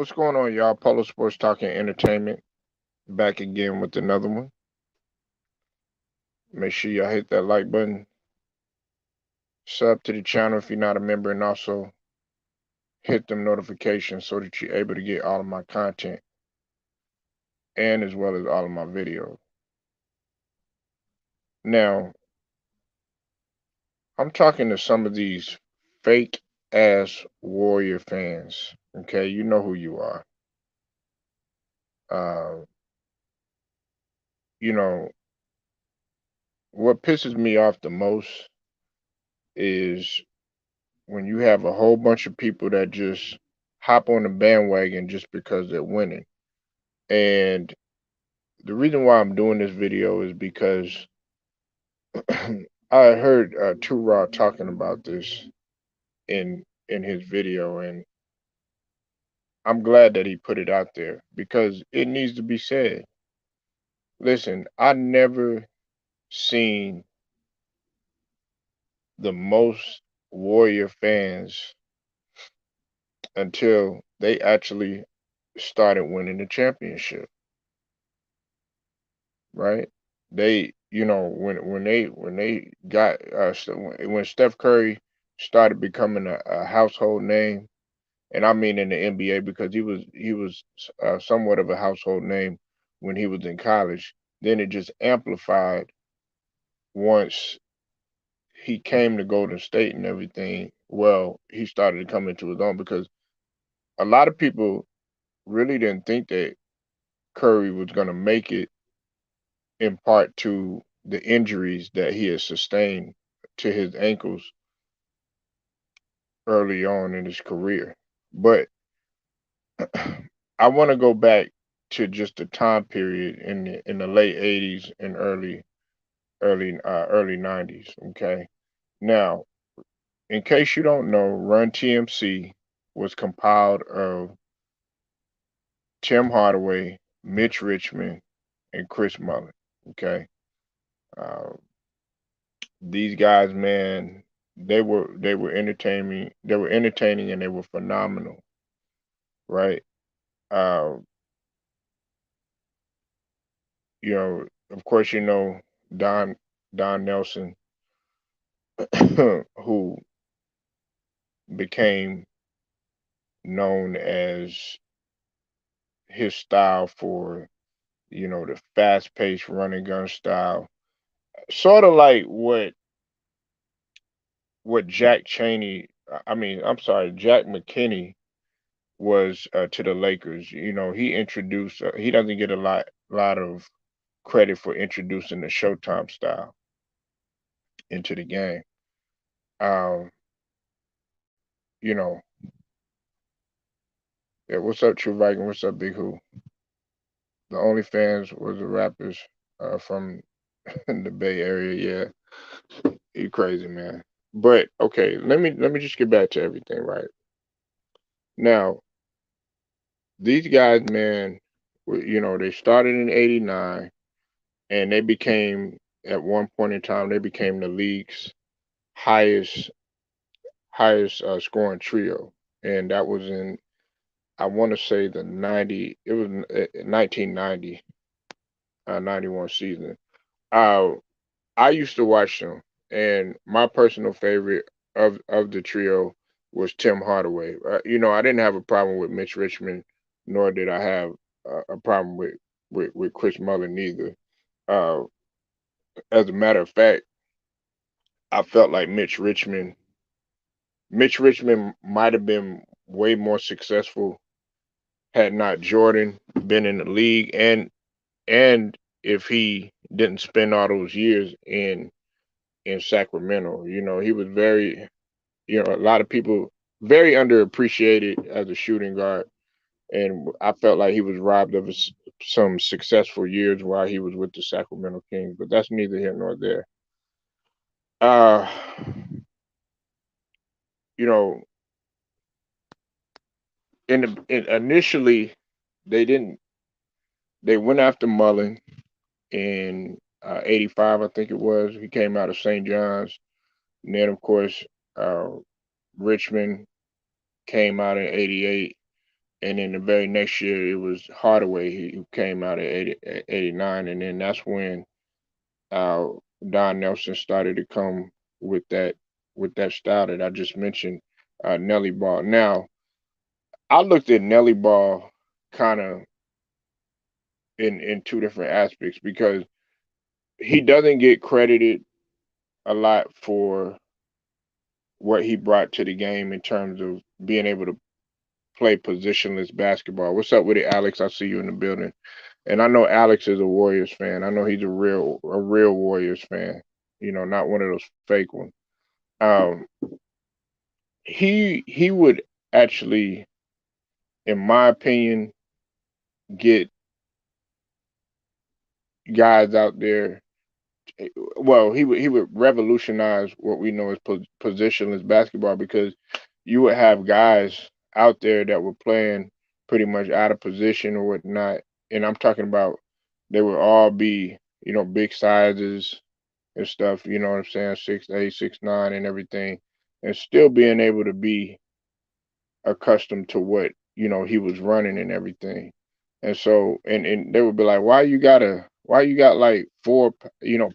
What's going on, y'all? Polo Sports Talking Entertainment back again with another one. Make sure y'all hit that like button, sub to the channel if you're not a member, and also hit them notifications so that you're able to get all of my content and as well as all of my videos. Now, I'm talking to some of these fake ass Warrior fans. Okay, you know who you are. Uh, you know, what pisses me off the most is when you have a whole bunch of people that just hop on the bandwagon just because they're winning. And the reason why I'm doing this video is because I heard Two Raw talking about this in his video, and I'm glad that he put it out there because it needs to be said. Listen, I never seen the most Warrior fans until they actually started winning the championship, right? They, when they got when Steph Curry started becoming a household name, and I mean in the NBA because he was somewhat of a household name when he was in college. Then it just amplified once he came to Golden State and everything. Well, he started to come into his own because a lot of people really didn't think that Curry was going to make it in part to the injuries that he had sustained to his ankles early on in his career. But I want to go back to just the time period in the late 80s and early 90s, okay? Now, in case you don't know, Run TMC was compiled of Tim Hardaway, Mitch Richmond, and Chris Mullin, okay? Uh, these guys, man, they were entertaining. They were entertaining and they were phenomenal, right? Uh, of course, Don Don Nelson, who became known as his style for the fast-paced running gun style, sort of like what Jack Cheney. I mean, I'm sorry, Jack McKinney was to the Lakers. He introduced. He doesn't get a lot of credit for introducing the Showtime style into the game. Um, you know, yeah. What's up, True Viking? What's up, Big Who? The OnlyFans was the rappers from the Bay Area. Yeah, you crazy man. But okay, let me just get back to everything right now. These guys, man, they started in '89 and they became at one point in time they became the league's highest scoring trio, and that was in I want to say the 90 it was 1990 91 season. Uh, I used to watch them, and my personal favorite of the trio was Tim Hardaway. I didn't have a problem with Mitch Richmond, nor did I have a problem with Chris Mullin either. Uh, as a matter of fact, I felt like Mitch Richmond might have been way more successful had not Jordan been in the league, and if he didn't spend all those years in Sacramento. He was very, a lot of people very underappreciated as a shooting guard, and I felt like he was robbed of some successful years while he was with the Sacramento Kings. But that's neither here nor there. Uh, you know, initially they didn't. They went after Mullen in '85, I think it was. He came out of St. John's, and then of course uh, Richmond came out in '88. And then the very next year it was Hardaway who came out at 89, and then that's when uh, Don Nelson started to come with that style that I just mentioned, Nelly Ball. Now I looked at Nelly Ball kind of in two different aspects because he doesn't get credited a lot for what he brought to the game in terms of being able to play positionless basketball. What's up with it, Alex? I see you in the building. And I know Alex is a Warriors fan. I know he's a real Warriors fan. Not one of those fake ones. Um, he would actually, in my opinion, get guys out there. Well, he would revolutionize what we know as positionless basketball because you would have guys out there that were playing pretty much out of position or whatnot. And I'm talking about they would all be, big sizes and stuff, you know what I'm saying, 6'8", 6'9", and everything, and still being able to be accustomed to what, he was running and everything. And so and they would be like, why you got like four,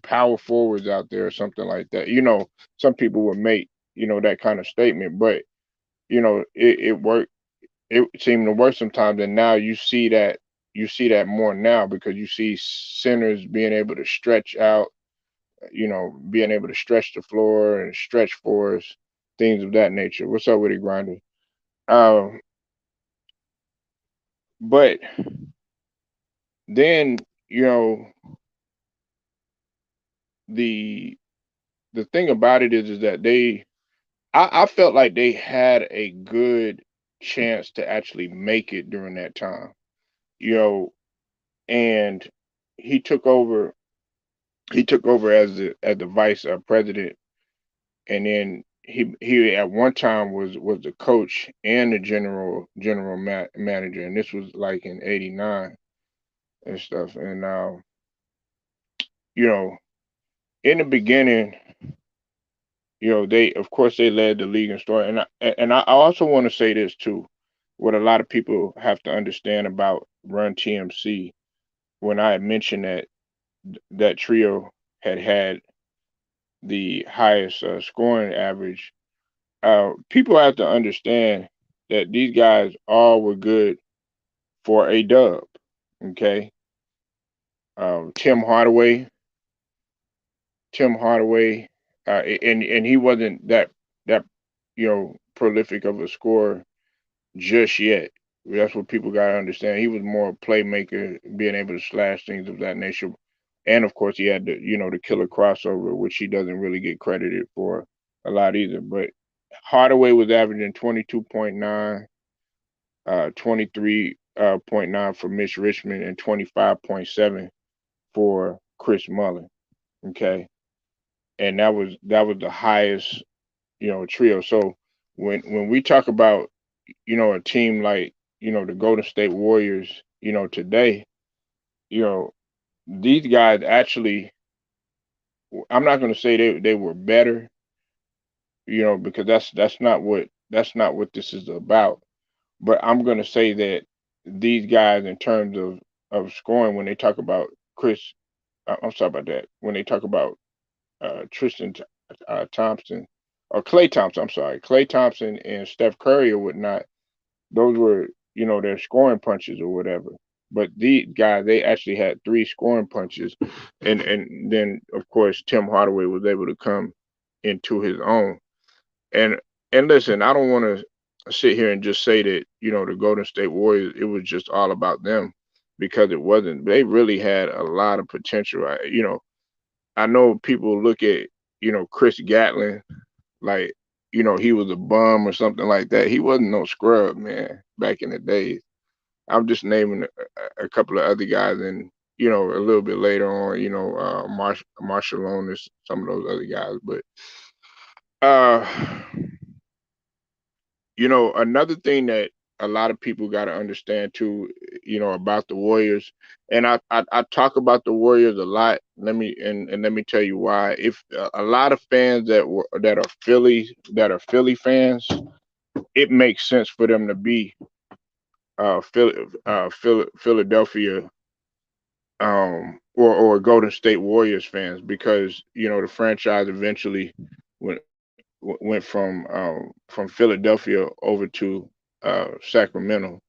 power forwards out there or something like that. Some people would make, that kind of statement, but it worked. It seemed to work sometimes, and now you see that more now because you see centers being able to stretch out, being able to stretch the floor and stretch fours, things of that nature. What's up with it, Grinder? Um, but then, you know, the the thing about it is that I felt like they had a good chance to actually make it during that time, you know, and he took over he took over as the vice president, and then he at one time was the coach and the general manager, and this was like in '89 and stuff. And you know, in the beginning, they of course they led the league in scoring, and I also want to say this too. What a lot of people have to understand about Run TMC, when I had mentioned that trio had the highest scoring average, people have to understand that these guys all were good for a dub. Okay, Tim Hardaway, Tim Hardaway, and he wasn't that prolific of a scorer just yet. That's what people got to understand. He was more a playmaker, being able to slash things of that nature, and of course he had the killer crossover, which he doesn't really get credited for a lot either. But Hardaway was averaging 22.9, 23.9 for Mitch Richmond, and 25.7 for Chris Mullin. Okay, and that was the highest trio. So when we talk about a team like the Golden State Warriors, today, you know these guys actually, I'm not going to say they were better, because that's not what this is about. But I'm going to say that these guys, in terms of scoring, when they talk about Chris, I'm sorry about that. When they talk about Tristan Thompson or Klay Thompson, I'm sorry, Klay Thompson and Steph Curry or whatnot, those were their scoring punches or whatever. But these guys, they actually had three scoring punches, and then of course Tim Hardaway was able to come into his own. And and listen, I don't want to sit here and just say that the Golden State Warriors, it was just all about them, because it wasn't. They really had a lot of potential. I know people look at Chris Gatlin like he was a bum or something like that. He wasn't no scrub, man, back in the days. I'm just naming a couple of other guys, and a little bit later on, Marshall Onis, some of those other guys. But uh another thing that a lot of people got to understand too, about the Warriors, and I talk about the Warriors a lot. Let me tell you why. If a lot of fans that are Philly fans, it makes sense for them to be Philadelphia or Golden State Warriors fans, because the franchise eventually went went from Philadelphia over to Sacramento,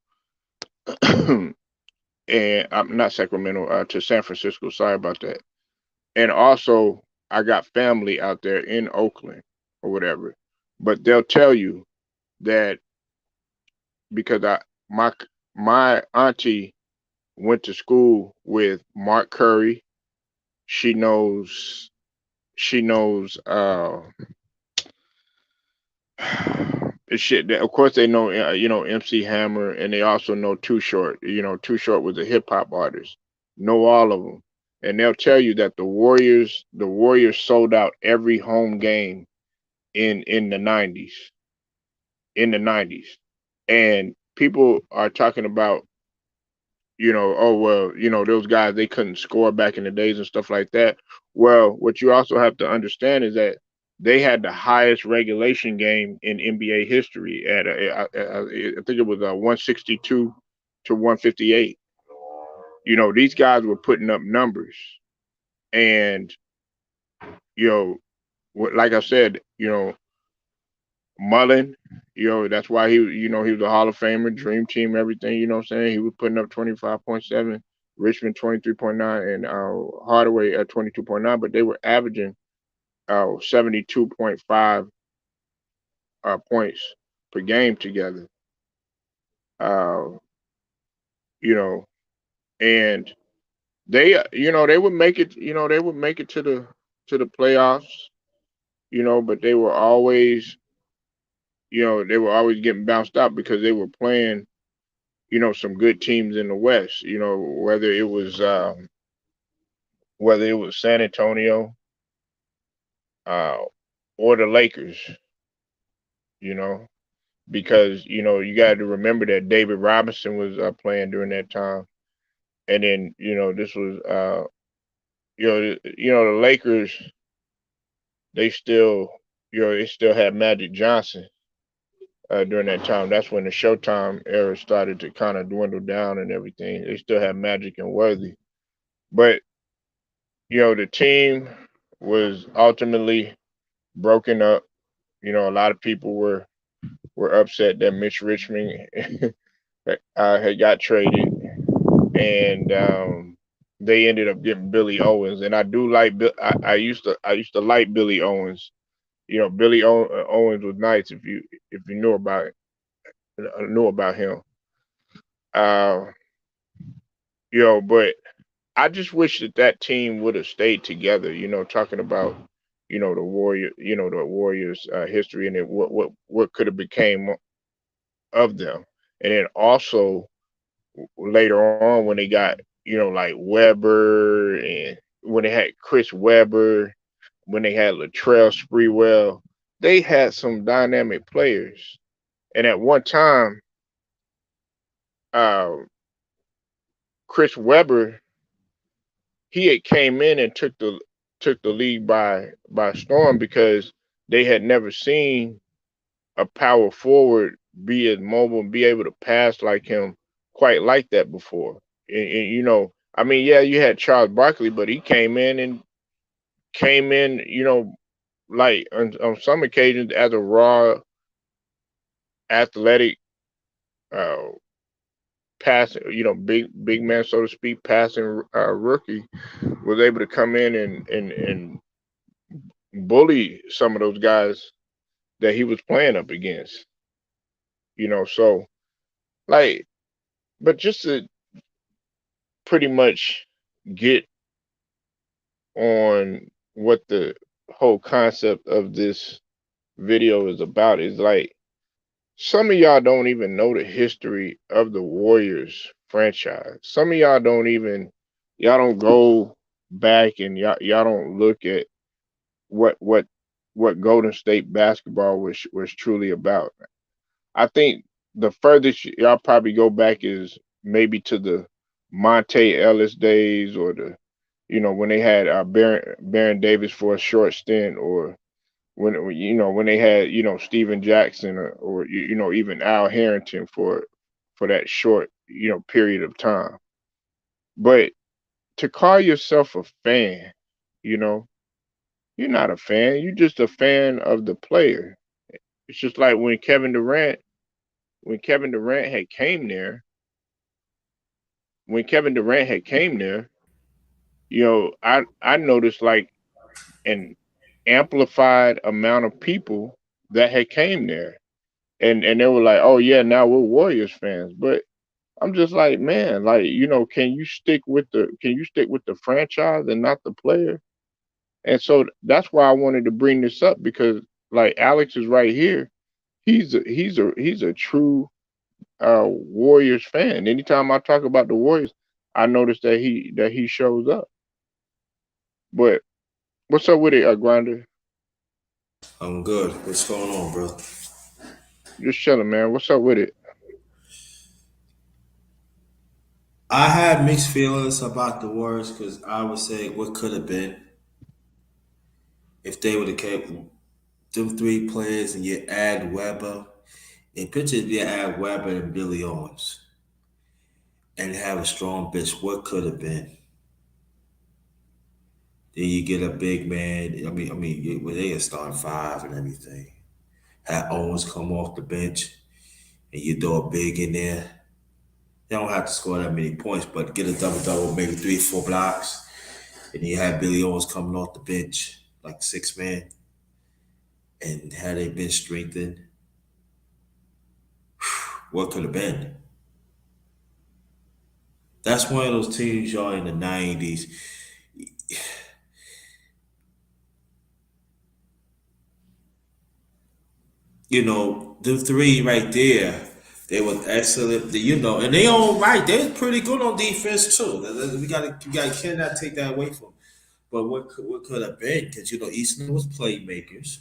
and not Sacramento, to San Francisco. Sorry about that. And also, I got family out there in Oakland or whatever, but they'll tell you that because my my auntie went to school with Mark Curry. She knows she knows shit. Of course, they know MC Hammer, and they also know Too Short. Too Short was a hip hop artist. Know all of them, and they'll tell you that the Warriors sold out every home game in the '90s. In the '90s, and people are talking about, oh well, those guys, they couldn't score back in the days and stuff like that. Well, what you also have to understand is that they had the highest regulation game in NBA history at I think it was 162 to 158. These guys were putting up numbers, and you know, like I said, Mullen, that's why he was a Hall of Famer, Dream Team, everything. You know what I'm saying? He was putting up 25.7, Richmond 23.9, and Hardaway at 22.9, but they were averaging 72.5 points per game together. Uh, you know, and they would make it. They would make it to the playoffs. But they were always getting bounced out because they were playing some good teams in the West. Whether it was San Antonio, uh, or the Lakers. You know, because you got to remember that David Robinson was playing during that time, and then this was the Lakers. They still had Magic Johnson during that time. That's when the Showtime era started to kind of dwindle down and everything. They still had Magic and Worthy, but the team was ultimately broken up. A lot of people were upset that Mitch Richmond had got traded, and they ended up getting Billy Owens. And I do like I used to like Billy Owens. Billy Owens was nice if you knew about him. Uh, but I just wish that team would have stayed together. Talking about the Warriors history, and what could have became of them. And then also later on, when they got like Weber, and when they had Chris Webber, when they had Latrell Sprewell, they had some dynamic players. And at one time, uh, Chris Webber, he had came in and took the league by storm, because they had never seen a power forward be as mobile and be able to pass like him quite like that before. And I mean, yeah, you had Charles Barkley, but he came in, like on some occasions as a raw, athletic, uh, passing, big man, so to speak, passing rookie, was able to come in and bully some of those guys that he was playing up against. So like, but just to pretty much get on what the whole concept of this video is about, is like, some of y'all don't even know the history of the Warriors franchise. Some of y'all don't go back, and y'all don't look at what what what Golden State basketball was truly about. I think the furthest y'all probably go back is maybe to the Monte Ellis days, or when they had Baron Davis for a short stint, or when they had Steven Jackson, or even Al Harrington for that short, period of time. But to call yourself a fan, you know, you're not a fan. You're just a fan of the player. It's just like when Kevin Durant had came there, when Kevin Durant had came there, I noticed like an amplified amount of people that had came there. And they were like, "Oh yeah, now we're Warriors fans." But I'm just like, man, like, can you stick with the franchise and not the player? And so that's why I wanted to bring this up because like Alex is right here. He's a true Warriors fan. Anytime I talk about the Warriors, I notice that he shows up. But what's up with it, Grinder? I'm good. What's going on, bro? Just chilling, man. What's up with it? I had mixed feelings about the Warriors because I would say what could have been if they would have kept them three players and you add Weber. And picture if you add Weber and Billy Owens and have a strong bench. What could have been? Then you get a big man. When they are starting five and everything. Have Owens come off the bench and you throw a big in there. They don't have to score that many points, but get a double double, maybe 3, 4 blocks. And you had Billy Owens coming off the bench like six man. And had they been strengthened, what could have been? That's one of those teams, y'all, in the 90s. The three right there, they was excellent. And they all right. They was pretty good on defense too. We gotta cannot take that away from them. But what could have been? Because each of them was playmakers.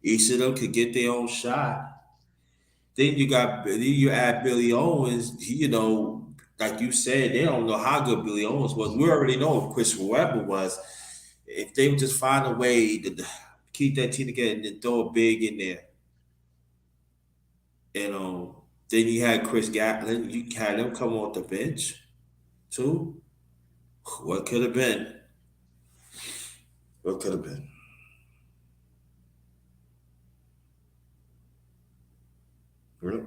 Each of them could get their own shot. Then you add Billy Owens. Like you said, they don't know how good Billy Owens was. We already know who Christian Webber was. If they would just find a way to keep that team together and then throw a big in there, and then you had Chris Gatlin. You had him come off the bench too. What could have been? What could have been? Really?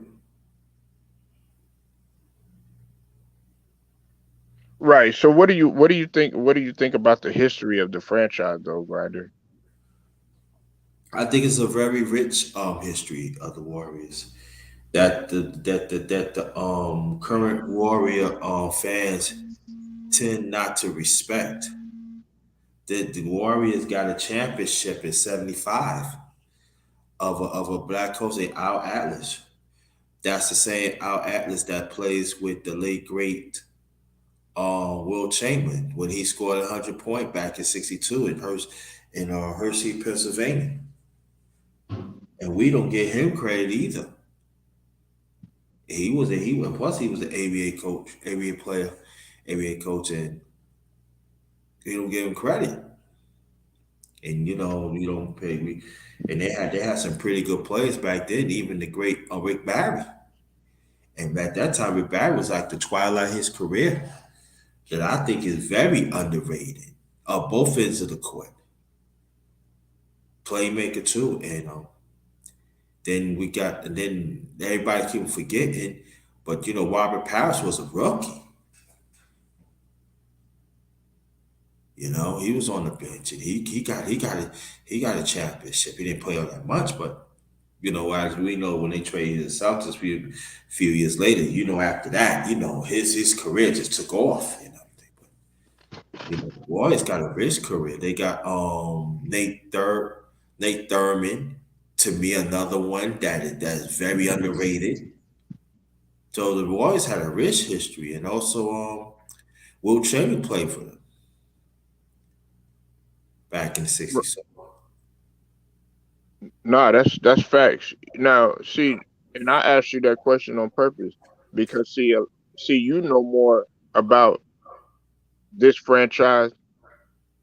Right. So what do you think about the history of the franchise though, Grinder? I think it's a very rich history of the Warriors that the current Warrior fans tend not to respect. The Warriors got a championship in '75 of a black coach named Al Atlas. That's the same Al Atlas that plays with the late great Will Chamberlain when he scored 100 point back in '62 in Hershey, Pennsylvania. And we don't give him credit either. Plus he was an ABA coach, ABA player, ABA coach, and we don't give him credit. And you don't pay me. And they had some pretty good players back then, even the great Rick Barry. And at that time, Rick Barry was like the twilight of his career that I think is very underrated. Both ends of the court, playmaker too, and then everybody keep forgetting, but Robert Parrish was a rookie. He was on the bench and he got a championship. He didn't play all that much, but as we know, when they traded the Celtics a few years later, after that, his career just took off. The Warriors got a rich career. They got Nate Thurman, to me another one that's very underrated. So the Warriors had a rich history, and also Will Chamberlain played for them back in the '60s. So No, that's facts. Now, see, and I asked you that question on purpose because see, you know more about this franchise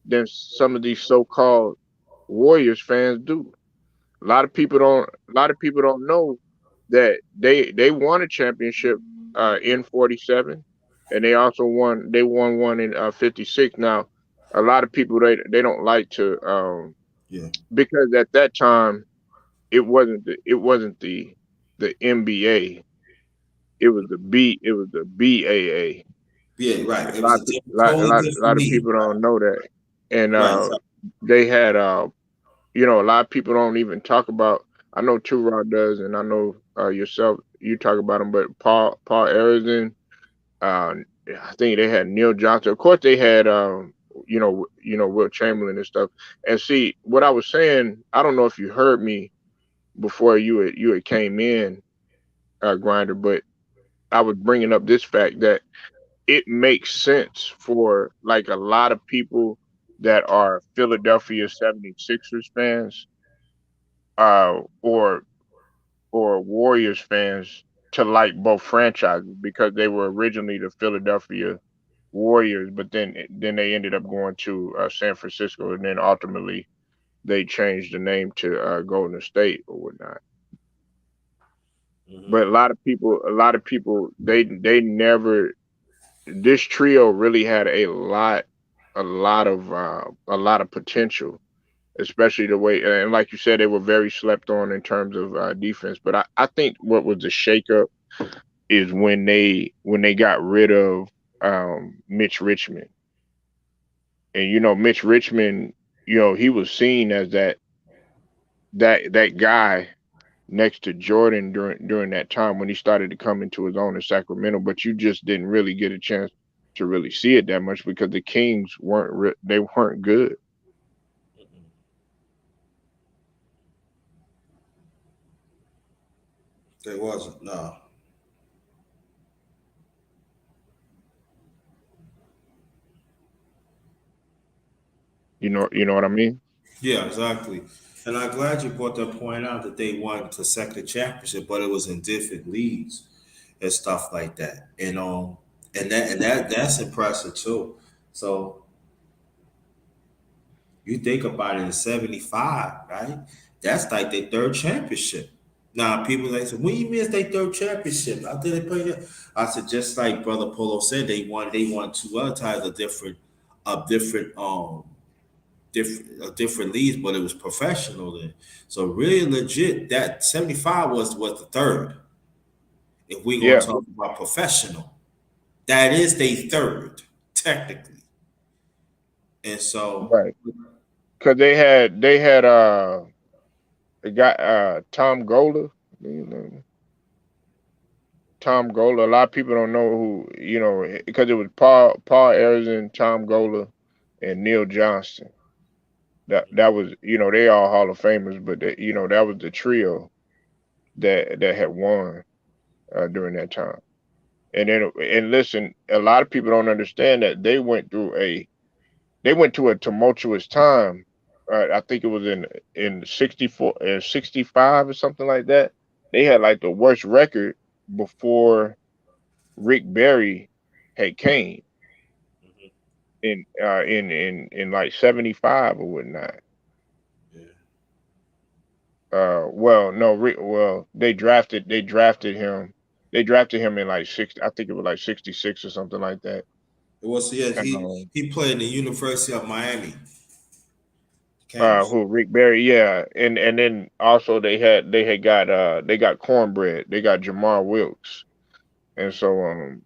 than some of these so-called Warriors fans do. A lot of people don't know that they won a championship in 47, and they also won. They won one in 56. Now, a lot of people they don't like to Yeah. because at that time it wasn't the NBA. It was the BAA. Yeah, right. It A lot was of a people, totally a different lot of league. people don't know that, and Right. Right. they had a lot of people don't even talk about. I know Two Rod does, and I know yourself. You talk about him, but Paul Arizin. Uh, I think they had Neil Johnson. Of course, they had Will Chamberlain and stuff. And see what I was saying. I don't know if you heard me before you had came in, Grinder, but I was bringing up this fact that it makes sense for like a lot of people that are Philadelphia 76ers fans, or Warriors fans to like both franchises because they were originally the Philadelphia Warriors, but then they ended up going to San Francisco, and then ultimately they changed the name to Golden State or whatnot. Hmm. But a lot of people, they never. This trio really had a lot of potential, especially the way, and like you said, they were very slept on in terms of defense. But I think what was the shakeup is when they got rid of Mitch Richmond. And Mitch Richmond, he was seen as that guy next to Jordan during that time when he started to come into his own in Sacramento. But you just didn't really get a chance to really see it that much because the Kings they weren't good. There wasn't. No. You know what I mean? Yeah, exactly. And I'm glad you brought that point out that they won the second championship, but it was in different leagues and stuff like that. That's impressive too. So you think about it in '75, right? That's like their third championship. Now people like say, "When you miss their third championship, how did they play it?" I said, just like Brother Polo said, they won two other titles of different leagues, but it was professional then. So really legit, that '75 was the third. If we're gonna Yeah, talk about professional, that is the third technically. And so right. Because they had they got Tom Gola. You know, Tom Gola. A lot of people don't know because it was Paul Arizin, Tom Gola, and Neil Johnston. That was they all Hall of Famers, but that was the trio that had won during that time. And listen, a lot of people don't understand that they went through a tumultuous time. I think it was in 64 and 65 or something like that. They had like the worst record before Rick Barry had came in like 75 or whatnot. yeah, Well, no, they drafted him. They drafted him in like I think it was like 66 or something like that. it was yeah. And He played in the University of Miami campus. who Rick Barry, yeah, and then also they got Cornbread, they got Jamar Wilkes, and so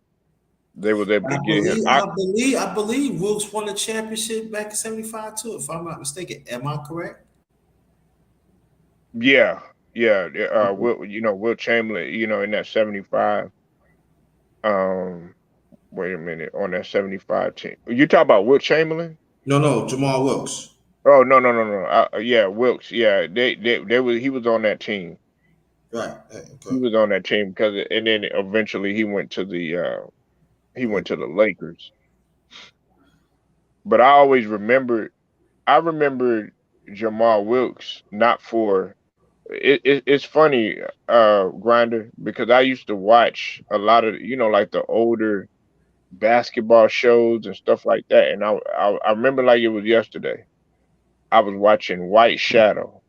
they was able I to get him. believe, I believe, I believe Wilkes won the championship back in '75 too, if I'm not mistaken. Am I correct? Yeah, yeah, Okay. Will Chamberlain, in that 75. Um, wait a minute, on that 75 team, you talk about Will Chamberlain? No, no, Jamal Wilkes. Oh, no, no, no, no. Yeah, Wilkes. Yeah, they was he was on that team. Right. He Okay. was on that team and then eventually he went to the Lakers. But I remember Jamal Wilkes not for it's funny, Grinder, because I used to watch a lot of like the older basketball shows and stuff like that, and I remember like it was yesterday. I was watching White Shadow.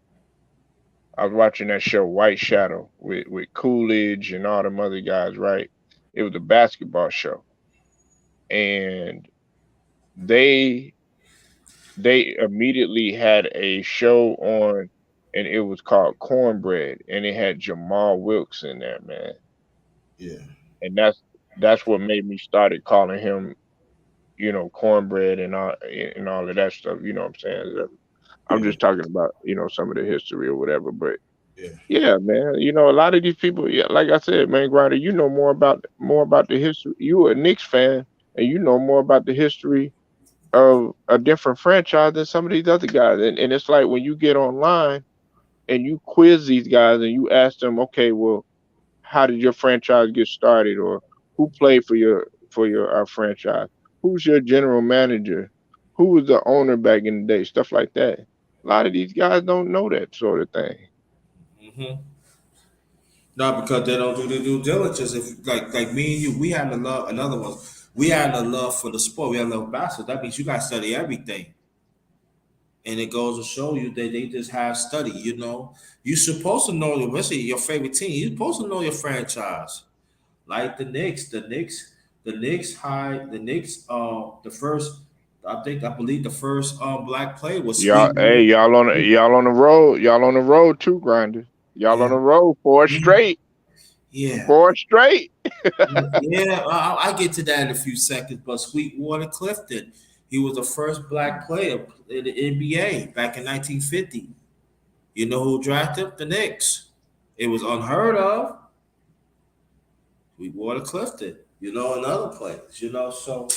I was watching that show White Shadow with Coolidge and all them other guys, right? It was a basketball show, and they they immediately had a show on, and it was called Cornbread, and it had Jamal Wilkes in there, man. Yeah. And that's what made me started calling him, Cornbread and all of that stuff. You know what I'm saying? I'm Yeah. just talking about, some of the history or whatever. But Yeah. yeah, man, a lot of these people, yeah, like I said, man, Grinder, you know more about the history. You a Knicks fan, and you know more about the history of a different franchise than some of these other guys. And it's like when you get online and you quiz these guys and you ask them, okay, well, how did your franchise get started, or who played for your franchise? Who's your general manager? Who was the owner back in the day? Stuff like that. A lot of these guys don't know that sort of thing. Hmm. Not because they don't do the due diligence. If like me and you, we had a love another one. We had a love for the sport. We had a love for basketball. That means you got to study everything, and it goes to show you that they just have study. You're supposed to know, especially your favorite team. You're supposed to know your franchise. Like the Knicks, the Knicks high, the Knicks. The first, I believe the first black player was Y'all, hey, Sweetwater. y'all on the road. Y'all on the road too, Grinders. Y'all on Yeah, the road for yeah, straight, yeah. for straight. Yeah, I get to that in a few seconds. But Sweetwater Clifton, he was the first black player in the NBA back in 1950. You know who drafted him? The Knicks. It was unheard of. Sweetwater Clifton. And other players. So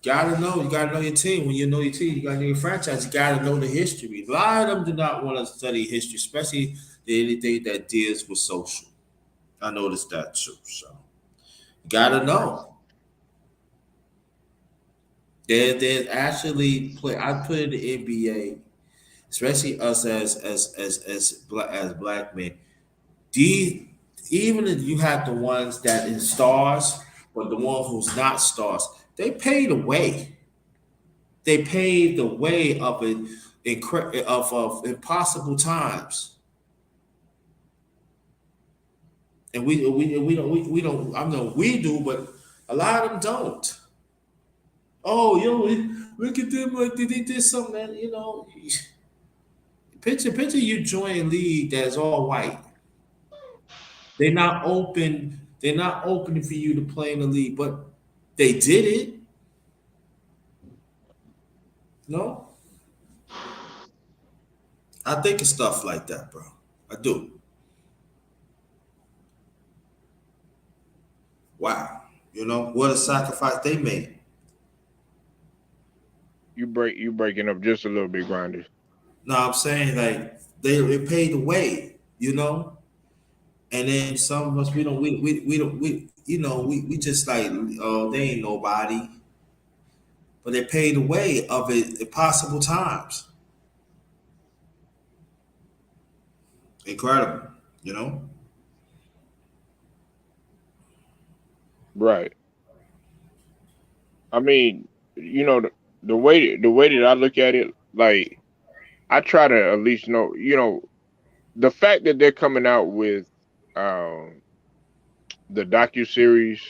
you gotta know your team. When you know your team, you gotta know your franchise. You gotta know the history. A lot of them do not want to study history, especially anything that deals with social. I noticed that too. So you gotta know. There's actually play. I put in the NBA, especially us as black men. These Even if you have the ones that is stars, but the one who's not stars, they pay the way. They paved the way of impossible times, and we don't. I know we do, but a lot of them don't. Oh, look at them like they did something, man. Picture you join a league that's all white. They're not open. They're not open for you to play in the league, but they did it. No, I think of stuff like that, bro. I do. Wow. What a sacrifice they made. You breaking up just a little bit, Grinders. No, I'm saying like they paid the way. And then some of us we don't we just like, oh, they ain't nobody, but they paid the way of it impossible times. Incredible, you know. Right. I mean, the way that I look at it, like I try to at least know, the fact that they're coming out with um the docu series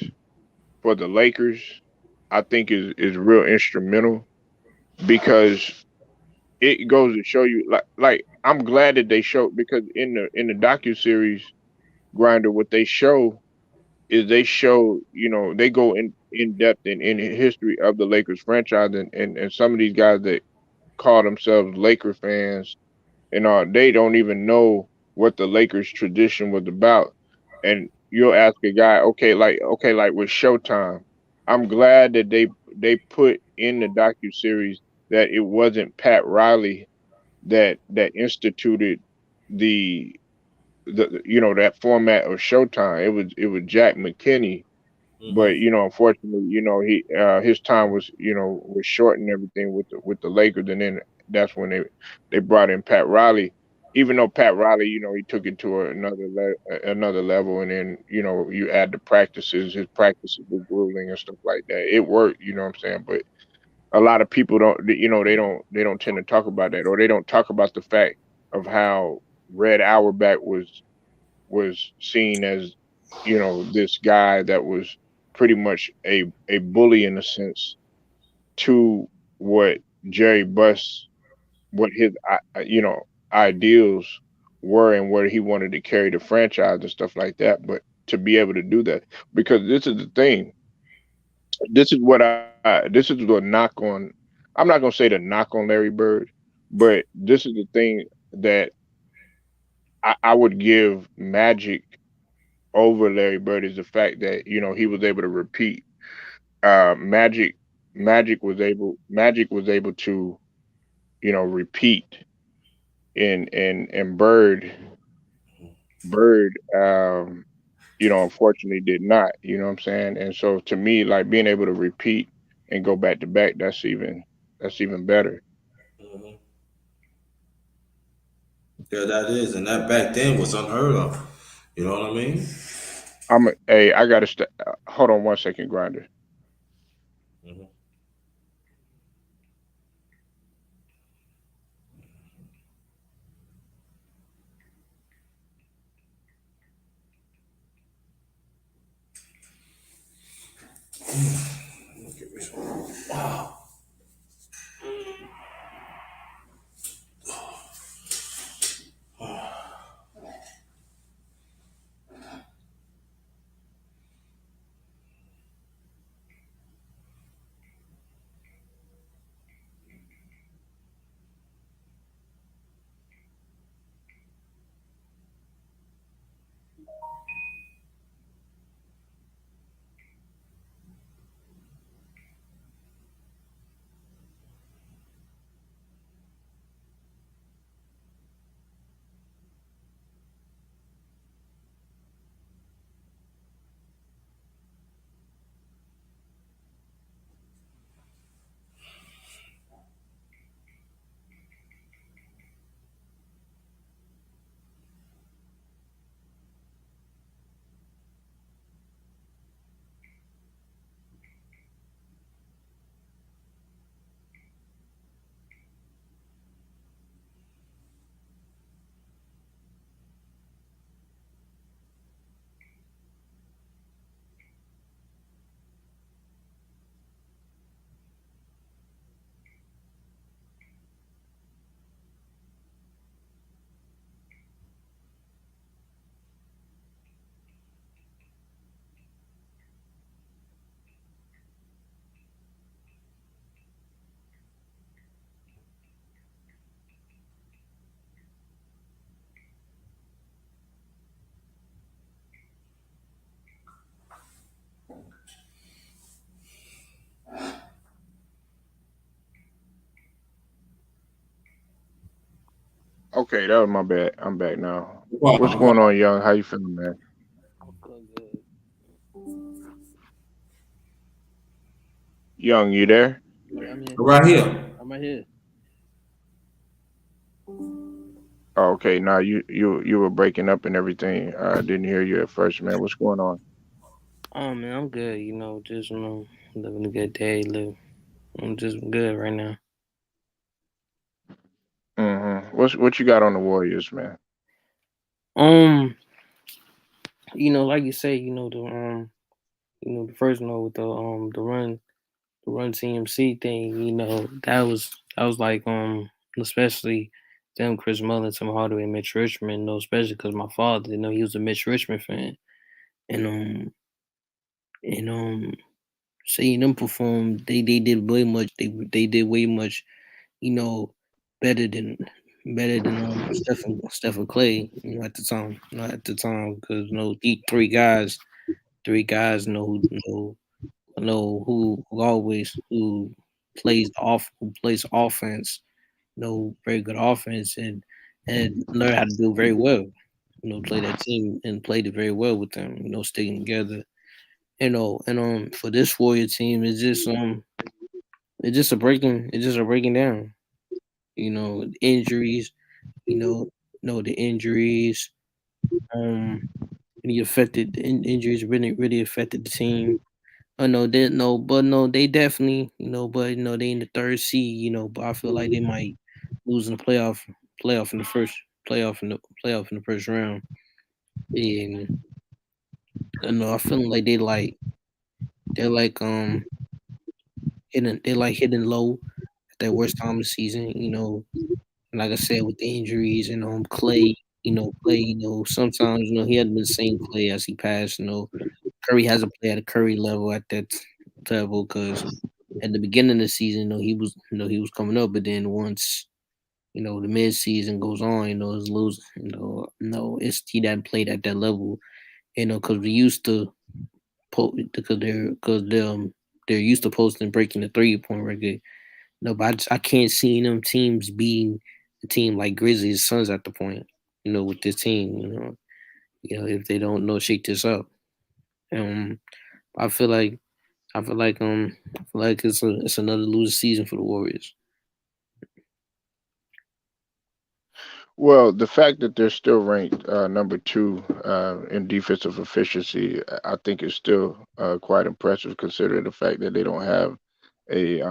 for the Lakers, I think is real instrumental because it goes to show you, like I'm glad that they show, because in the docu series, Grinder, what they show is they show, they go in depth in history of the Lakers franchise, and some of these guys that call themselves Laker fans and all, they don't even know what the Lakers tradition was about. And you'll ask a guy, okay, like with Showtime, I'm glad that they put in the docu series that it wasn't Pat Riley that instituted the that format of Showtime. It was Jack McKinney, but Hmm. unfortunately, he his time was short and everything with the Lakers, and then that's when they brought in Pat Riley. Even though Pat Riley, he took it to another level, and then you add the practices. His practices were grueling and stuff like that. It worked, you know what I'm saying? But a lot of people don't, they don't tend to talk about that, or they don't talk about the fact of how Red Auerbach was seen as, this guy that was pretty much a bully in a sense to what Jerry Buss, what his ideals were and where he wanted to carry the franchise and stuff like that. But to be able to do that, because this is the thing, this is the knock on. I'm not gonna say the knock on Larry Bird, but this is the thing that I would give Magic over Larry Bird is the fact that he was able to repeat. Magic Magic was able to repeat, and Bird unfortunately did not. You know what I'm saying? And so to me, like being able to repeat and go back to back, that's even better. Mhm. Yeah, that is, and that back then was unheard of. You know what I mean? Hey, I gotta hold on one second, Grinder. Mhm. Give me some. Wow. Okay, that was my bad. I'm back now. What's Wow. going on, Young? How you feeling, man? I'm good, good. Young, you there? Yeah, I'm here. Right here. I'm right here. Oh, okay. Now you were breaking up and everything. I didn't hear you at first, man. What's going on? Oh man, I'm good. Just living a good day. I'm just good right now. What you got on the Warriors, man? Um, like you say, the first note with the run CMC thing. That was like especially them Chris Mullin, Tim Hardaway, and Mitch Richmond. Especially because my father, he was a Mitch Richmond fan, and and seeing them perform, they did way much. They did way much, you know, better than Stephen Clay, at the time. Not at the time, because three guys who always who plays offense, very good offense, and learn how to do very well. Play that team and played it very well with them. Sticking together. And for this Warrior team, it's just a breaking down. Injuries. You know, the injuries. Um, really affected the injuries. Really affected the team. I know they no, but no, they definitely but they in the third seed. But I feel like they might lose in the playoff in the first playoff in the first round. And I know I feeling like they like they're like they're like hitting low at their worst time of the season. And like I said, with the injuries and Clay, Clay, sometimes he hadn't been the same Clay as he passed. Curry hasn't played at a Curry level at that level because at the beginning of the season, he was coming up, but then once the mid season goes on, it's losing. No, it's he that played at that level. Because we used to they're used to posting breaking the 3-point record. No, but I can't see them teams beating a team like Grizzlies Suns at the point. With this team, if they don't shake this up. Um, I feel like I feel like it's another loser season for the Warriors. Well, the fact that they're still ranked number two in defensive efficiency, I think is still quite impressive, considering the fact that they don't have a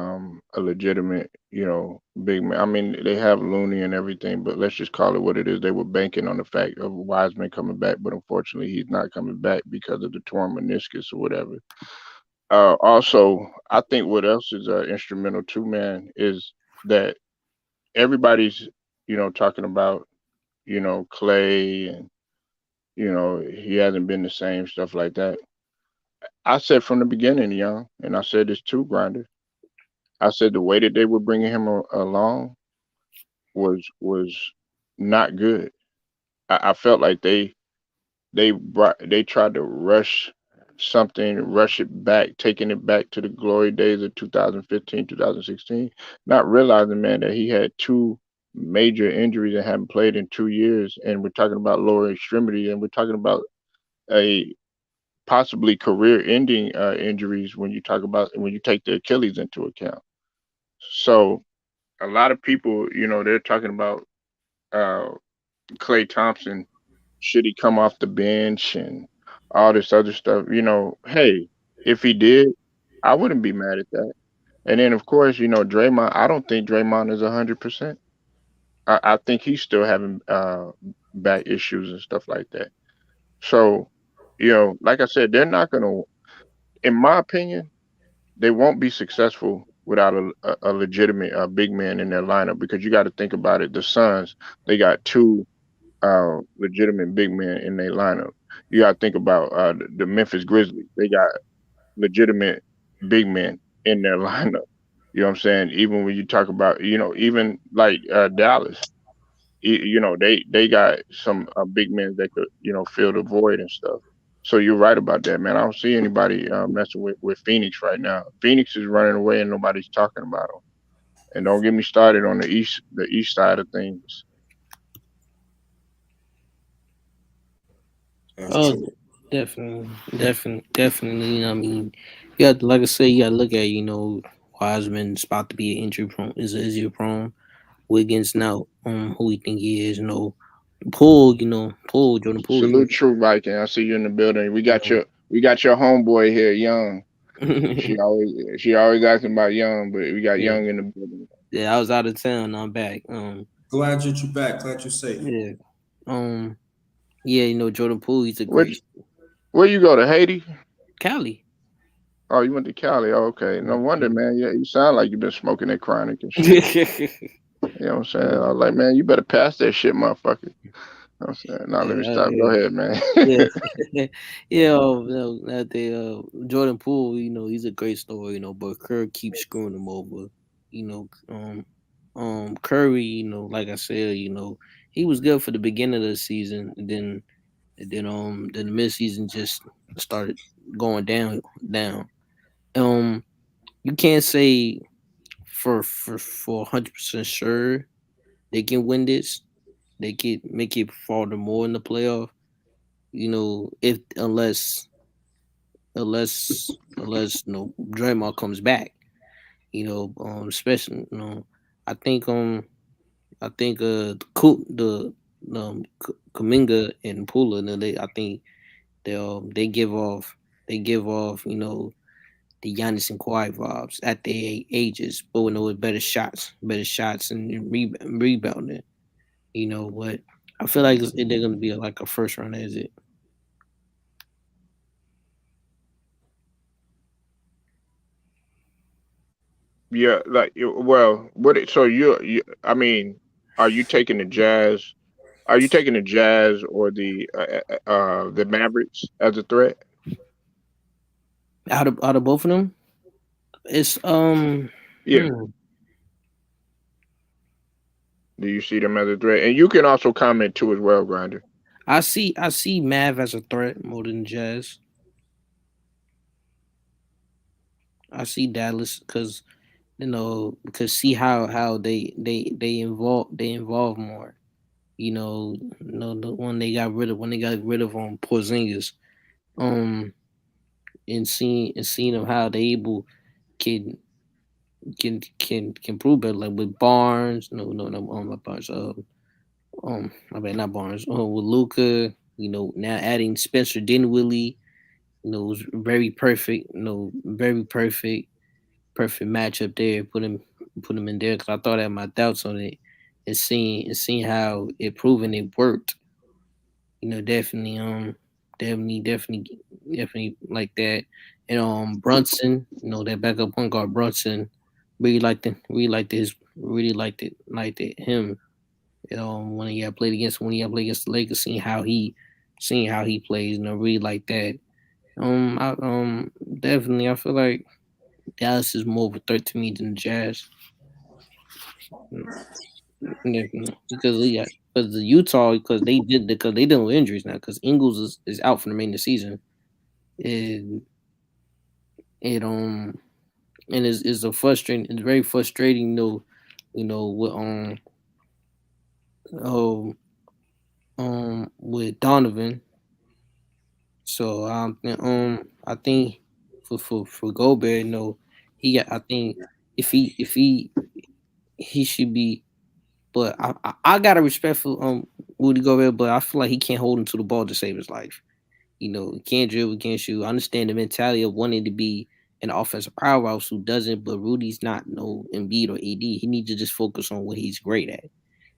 legitimate, big man. I mean, they have Looney and everything, but let's just call it what it is. They were banking on the fact of Wiseman coming back, but unfortunately, he's not coming back because of the torn meniscus or whatever. Also, I think what else is instrumental too, man, is that everybody's, talking about, Clay and, he hasn't been the same, stuff like that. I said from the beginning, young, and I said this too, Grinder. I said the way that they were bringing him along was not good. I felt like they tried to rush something, rush it back, taking it back to the glory days of 2015, 2016, not realizing, man, that he had two major injuries and hadn't played in 2 years. And we're talking about lower extremity, and we're talking about a possibly career-ending injuries when you take the Achilles into account. So a lot of people, they're talking about uh, Clay Thompson, should he come off the bench and all this other stuff. Hey, if he did, I wouldn't be mad at that. And then of course, Draymond. I don't think Draymond is 100%. I think he's still having back issues and stuff like that. So, like I said, they're not gonna. In my opinion, they won't be successful without a legitimate big man in their lineup, because you got to think about it. The Suns, they got two legitimate big men in their lineup. You got to think about the Memphis Grizzlies. They got legitimate big men in their lineup. You know what I'm saying? Even when you talk about, even like Dallas, they got some big men that could, fill the void and stuff. So you're right about that, man. I don't see anybody messing with Phoenix right now. Phoenix is running away and nobody's talking about them. And don't get me started on the east side of things. That's Oh, true. definitely, definitely. I mean, you got like I say, you got to look at Wiseman's about to be injury prone. Is injury prone. Wiggins now, who we think he is. Jordan Poole. Salute, True Viking. I see you in the building. We You got your homeboy here, Young. She know, always asking about Young, but we got yeah, Young in the building. yeah. I was out of town. I'm back. Glad that you're back. Glad you're safe. Yeah, um, yeah. Jordan Poole. He's a Which great where you go to Haiti? Cali. Oh, you went to Cali. Oh, okay. No wonder, man. Yeah, you sound like you've been smoking that chronic and shit. Yeah. You know what I'm saying? I was like, man, you better pass that shit, motherfucker. You know what I'm saying? Now let me Yeah, stop. Go ahead, man. yeah, yeah. That they Jordan Poole, he's a great story, but Kerr keeps screwing him over. You know, Curry, like I said, he was good for the beginning of the season, then the mid season just started going down. Um, you can't say for 100% sure they can win this. They can make it farther more in the playoff. If unless Draymond comes back, especially I think Kaminga and Pula, I think they give off the Giannis and Kawhi vibes at their ages, but with better shots and rebounding. But I feel like they're gonna be like a first round exit. Yeah, like well, so I mean, are you taking the Jazz? Are you taking the Jazz or the Mavericks as a threat? Out of both of them, it's Yeah. hmm, Do you see them as a threat? And you can also comment too as well, Grinder. I see Mav as a threat more than Jazz. I see Dallas because because see how they involve more. The one they got rid of Porzingis, um, and seeing of how they able can can prove better like with Barnes, no, not Barnes, I mean not Barnes, with Luca, now adding Spencer Dinwiddie, was very perfect, very perfect matchup there. Put him in there because I thought I had my doubts on it, and seeing how it proven it worked. Definitely, definitely like that. And Brunson, that backup point guard Brunson, really liked him. When he got played against the Lakers, seeing how he plays, really like that. Definitely, I feel like Dallas is more of a threat to me than the Jazz. Definitely. Because the Utah because they dealing with injuries now because Ingles is out for the remainder of the season. And it and it's a frustrating it's very frustrating with um with Donovan. So I think for Gobert, I think if he should be, but I got a respect for Rudy Gobert, but I feel like he can't hold him to the ball to save his life. He can't dribble, can't shoot. I understand the mentality of wanting to be an offensive powerhouse who doesn't, but Rudy's not no Embiid or AD. He needs to just focus on what he's great at,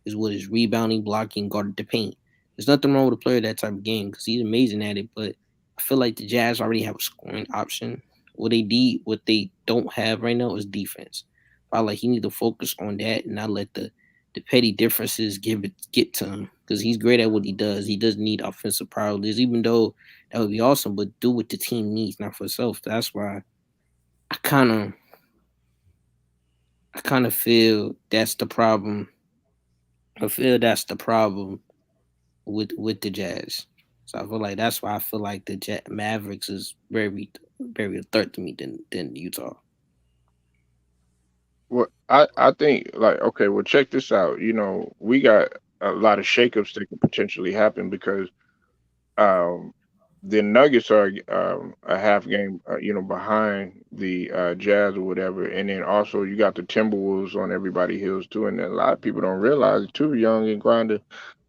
is what is rebounding, blocking, guarding the paint. There's nothing wrong with a player that type of game because he's amazing at it, but I feel like the Jazz already have a scoring option. What they don't have right now is defense. I like he need to focus on that and not let the petty differences get to him because he's great at what he does. He doesn't need offensive priorities, even though that would be awesome. But do what the team needs, not for self. That's why I kind of I kind of feel that's the problem. I feel that's the problem with the Jazz. So I feel like that's why I feel like the Mavericks is very a threat to me than Utah. Well, I think like okay, well check this out. We got a lot of shakeups that could potentially happen because um the Nuggets are a half game behind the Jazz or whatever, and then also you got the Timberwolves on everybody's heels too, and a lot of people don't realize it too. Young and Grinder,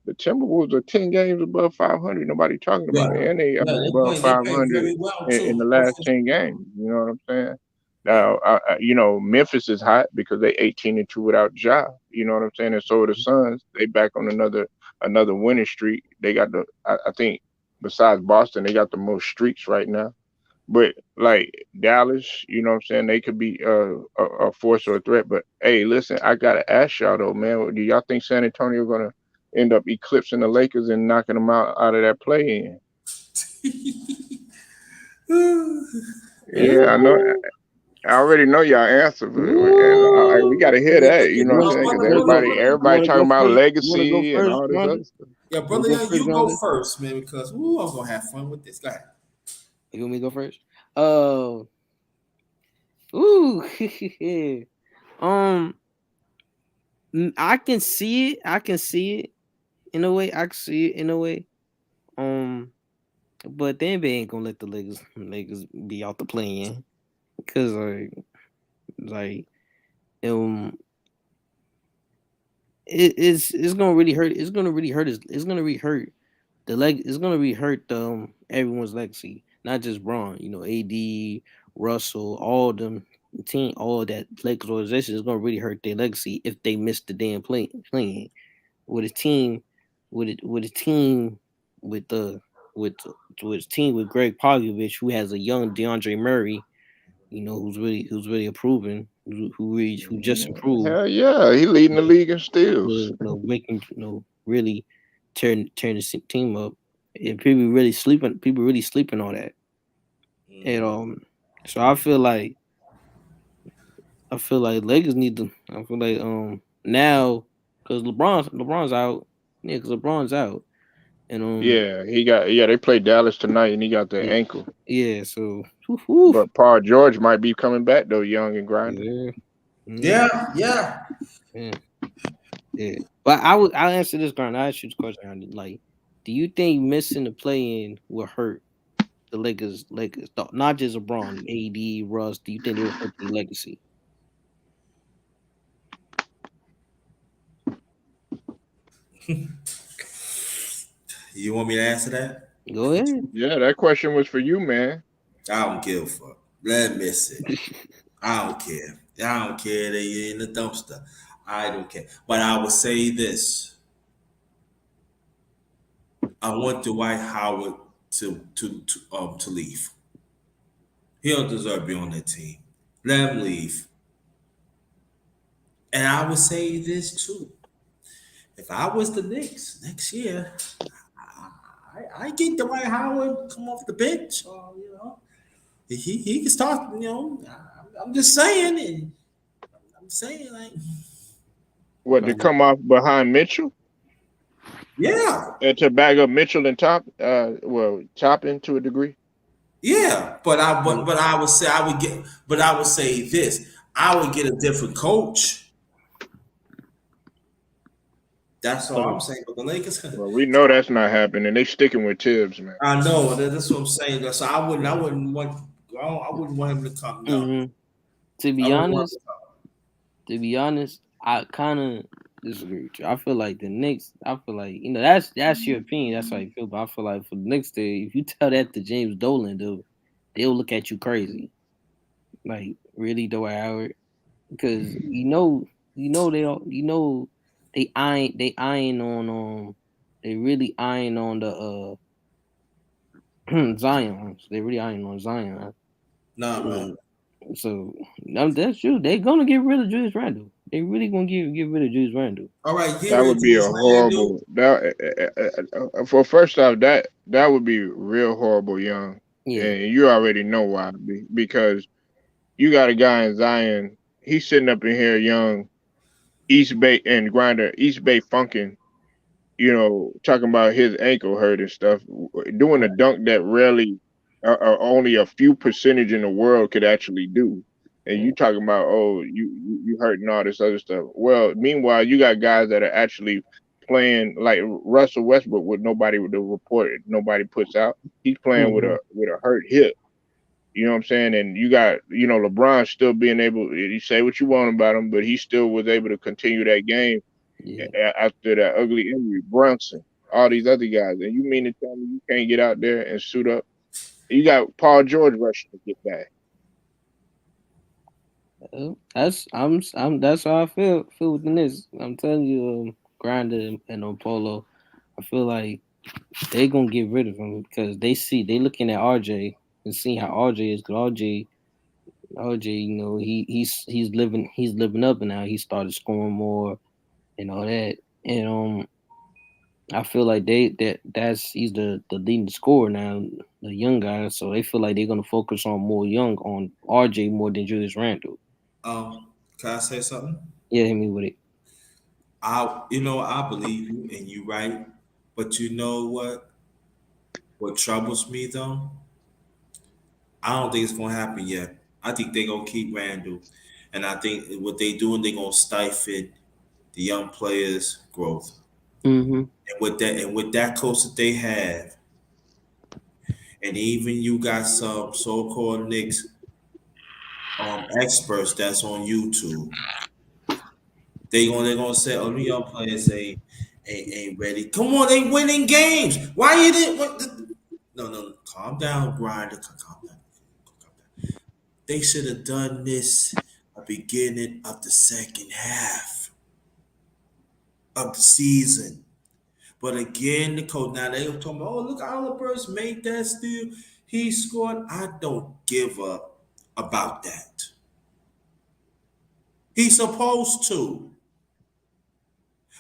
the Timberwolves are 10 games above 500. Nobody talking Yeah, about it, and they are yeah, above they play 500 very well in too. the Both last of 10 games. You know what I'm saying? yeah. Now, Memphis is hot because they 18-2 without Ja. You know what I'm saying? And so are the Suns. They back on another winning streak. They got I think besides Boston, they got the most streaks right now. But like Dallas, you know what I'm saying? They could be a force or a threat. But hey, listen, I gotta ask y'all though, man. Do y'all think San Antonio gonna end up eclipsing the Lakers and knocking them out of that play in? Yeah, I know. Ooh, I already know y'all answer, but we ooh. gotta hear that. You know You what I'm want saying? Because Brother you Young, want to go everybody, first? You everybody want to go talking about first? You want to go legacy and first, all this Ronda? other stuff. yeah, You want brother to go Young, first, you go Ronda? first, man, because ooh, I'm gonna have fun with this guy. You want me to go first? Uh, ooh, um, I can see it. I can see it in a way. I can see it in a way. Um, but the NBA ain't gonna let the Lakers be out the play because like um it's gonna really hurt. It's gonna really hurt. It's gonna really hurt the leg. It's gonna really hurt everyone's legacy, not just Braun. AD, Russell, all them team, all that Lakers organization is gonna really hurt their legacy if they miss the damn playing with a team with a team with the with a team with Greg Popovich who has a young DeAndre Murray, who's really improving. who just improved. Hell yeah, he leading the league in steals. Making really turn the team up. And people really sleeping on that. And so I feel like Lakers need to. I feel like now because LeBron's out. Yeah, because LeBron's out, and They played Dallas tonight, and he got the yeah, ankle. yeah. So whew, But Paul George might be coming back though, young and grinding. yeah, Yeah, yeah. yeah, yeah. But I'll answer this, Grant. I'll ask you this question. Andy. Like, do you think missing the play in will hurt the Lakers? Not just LeBron, AD, Russ. Do you think it will hurt the legacy? You want me to answer that? Go ahead. Yeah, that question was for you, man. I don't give a fuck. Let him miss it. I don't care. I don't care that you're in the dumpster. I don't care. But I will say this. I want Dwight Howard to leave. He don't deserve to be on that team. Let him leave. And I would say this too. If I was the Knicks next year, I get Dwight Howard come off the bench. He can start. I'm just saying. I'm saying like, What, to come off behind Mitchell yeah, and to back up Mitchell and Toppin to a degree. yeah. But I would say I would say this. I would get a different coach. That's all I'm saying. But the Lakers, Well, we know that's not happening. They sticking with Tibbs, man. I know that's what I'm saying. So I wouldn't want him to come. No. Mm-hmm. To be honest, I kind of disagree with you. I feel like the Knicks. I feel like that's your opinion. That's how you feel. But I feel like for the Knicks, if you tell that to James Dolan, they'll look at you crazy. Like really, Dwight Howard, because they eyeing on they really eyeing on the Zion. They really eyeing on Zion. Nah, man. So that's true. They're gonna get rid of Julius Randle. They really gonna get rid of Julius Randle. All right, That would be a horrible. For first off, that would be real horrible, young. Yeah. And you already know why. Because you got a guy in Zion. He's sitting up in here, young, East Bay and Grinder, East Bay funkin'. Talking about his ankle hurt and stuff, doing a dunk that rarely, only a few percentage in the world could actually do. And you talking about, oh, you hurting all this other stuff. Well, meanwhile, you got guys that are actually playing like Russell Westbrook with nobody with the report, nobody puts out. He's playing with a hurt hip. You know what I'm saying? And you got, LeBron still being able. You say what you want about him, but he still was able to continue that game. Yeah. After that ugly injury, Brunson, all these other guys, and you mean to tell me you can't get out there and suit up? You got Paul George rushing to get back. That's how I feel with the Knicks. I'm telling you, Grinder and Polo, I feel like they gonna get rid of him because they looking at RJ and seeing how RJ is. Cause RJ, he's living up now. He started scoring more and all that. And I feel like he's the leading scorer now, the young guy. So they feel like they're gonna focus on RJ more than Julius Randle. Can I say something? Yeah, hit me with it. I believe you and you right, but you know what? What troubles me though, I don't think it's gonna happen yet. I think they're gonna keep Randall, and I think what they doing, they're gonna stifle the young players' growth. Mm-hmm. And with that coach that they have, and even you got some so-called Knicks experts that's on YouTube. They're gonna say, "Oh, the young players ain't ready." Come on, they winning games. Why you didn't? No, calm down, Grinder. Calm down. They should have done this at the beginning of the second half of the season. But again, the coach, now they were talking about, oh, look, Oliver Burst made that steal. He scored. I don't give up about that. He's supposed to.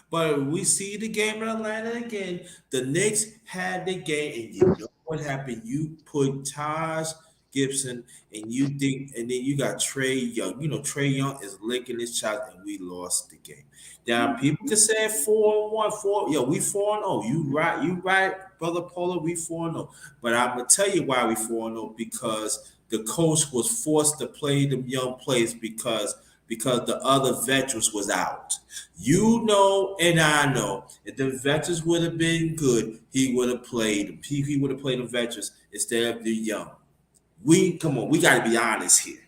But we see the game in Atlanta again. The Knicks had the game, and you know what happened? You put Taj Gibson, and you think, and then you got Trey Young. You know, Trey Young is licking his shot, and we lost the game. Now people can say 4-1, 4. Yo, we 4-0. You right, brother Polo. We 4-0. But I'm gonna tell you why we 4-0 because the coach was forced to play them young players because the other veterans was out. You know, and I know, if the veterans would have been good, he would have played them. He would have played the veterans instead of the young. We come on, we got to be honest here.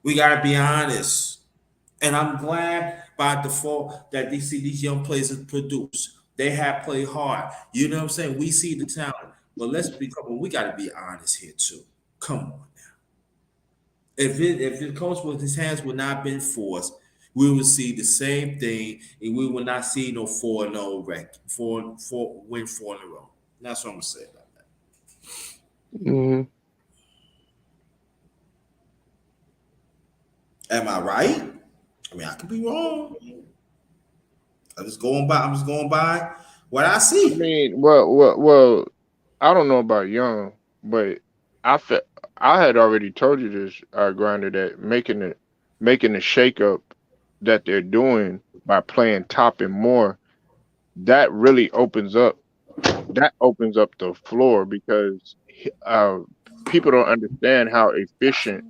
We got to be honest, and I'm glad by default that they see these young players produce. They have played hard. You know what I'm saying? We see the talent, but let's be come on. We got to be honest here too. Come on. If the coach with his hands would not been forced, we would see the same thing, and we would not see no 4-0 record, win 4 in a row. That's what I'm gonna say about that. Mm-hmm. Am I right? I mean, I could be wrong. I'm just going by what I I see. mean, well. I don't know about Young, but I fe- I had already told you this, Grinder, that making the shakeup that they're doing by playing Toppin more, that really opens up the floor because people don't understand how efficient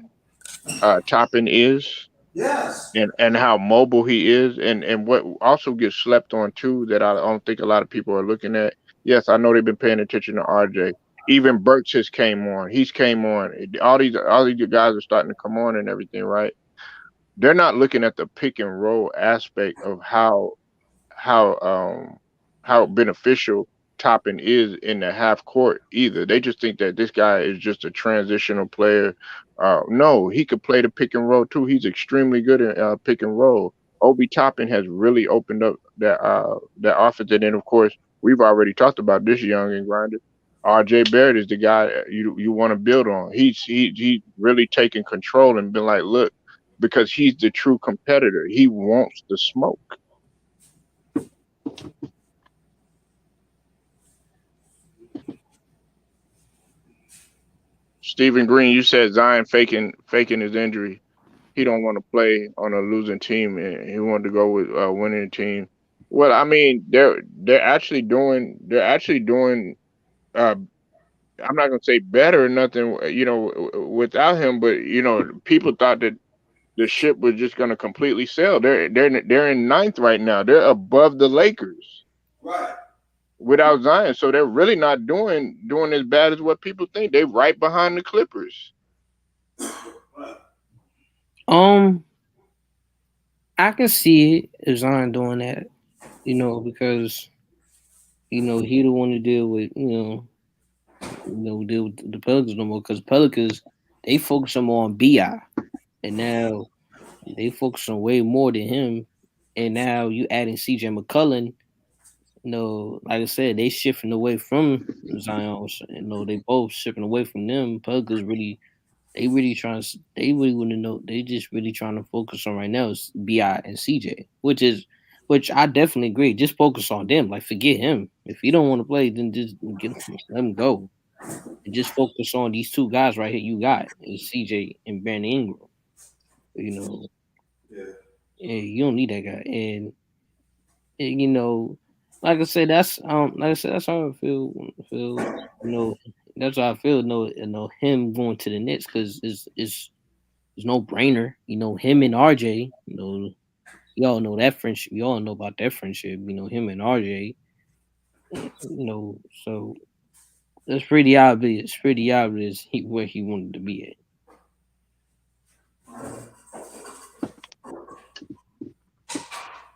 Toppin is Yes. and how mobile he is, and what also gets slept on too that I don't think a lot of people are looking at. Yes, I know they've been paying attention to RJ. Even Burks has came on. He's came on. All these guys are starting to come on and everything, right? They're not looking at the pick and roll aspect of how um how beneficial Toppin is in the half court either. They just think that this guy is just a transitional player. No, he could play the pick and roll too. He's extremely good at pick and roll. Obi Toppin has really opened up that offense, and then of course we've already talked about this young and grinder. R.J. Barrett is the guy you want to build on. He really taken control and been like, look, because he's the true competitor. He wants the smoke. Stephen Green, you said Zion faking his injury. He don't want to play on a losing team, and he wanted to go with a winning team. Well, I mean, they're actually doing. Uh, I'm not gonna say better or nothing, without him, but people thought that the ship was just gonna completely sail. They're in ninth right now. They're above the Lakers Right. without Zion, so they're really not doing as bad as what people think. They're right behind the Clippers. Right. Um, I can see it, Zion doing that, because he don't want to deal with deal with the Pelicans no more because Pelicans they focus more on Bi, and now they focus on way more than him, and now you adding C.J. McCollum. Like I said, they shifting away from Zion. They both shifting away from them. Pelicans really, they really want to know. They just really trying to focus on right now is Bi and CJ, which I definitely agree. Just focus on them. Like forget him. If he don't want to play, then just let him go. And just focus on these two guys right here. You got is CJ and Brandon Ingram. You know, Yeah. and you don't need that guy. And like I said, that's how I that's how I feel. Him going to the Nets because it's no brainer. Him and RJ. Y'all know that friendship. You all know about that friendship. Him and RJ. So it's pretty obvious. Pretty obvious where he wanted to be at.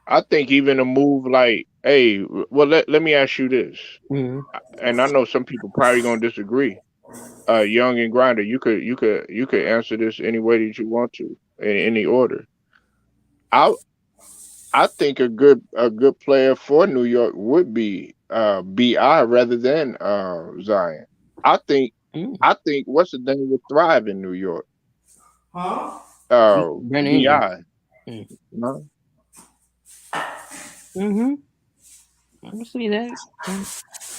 I think even a move like, hey, well, let me ask you this, Mm-hmm. and I know some people probably gonna disagree. Young and Grinder, you could answer this any way that you want to, in any order. I I think a good player for New York would be Bi rather than Zion. I think Mm-hmm. I think what's the name would thrive in New York? Huh? Brandon Ingram. Bi. No, Mm-hmm. I can see that.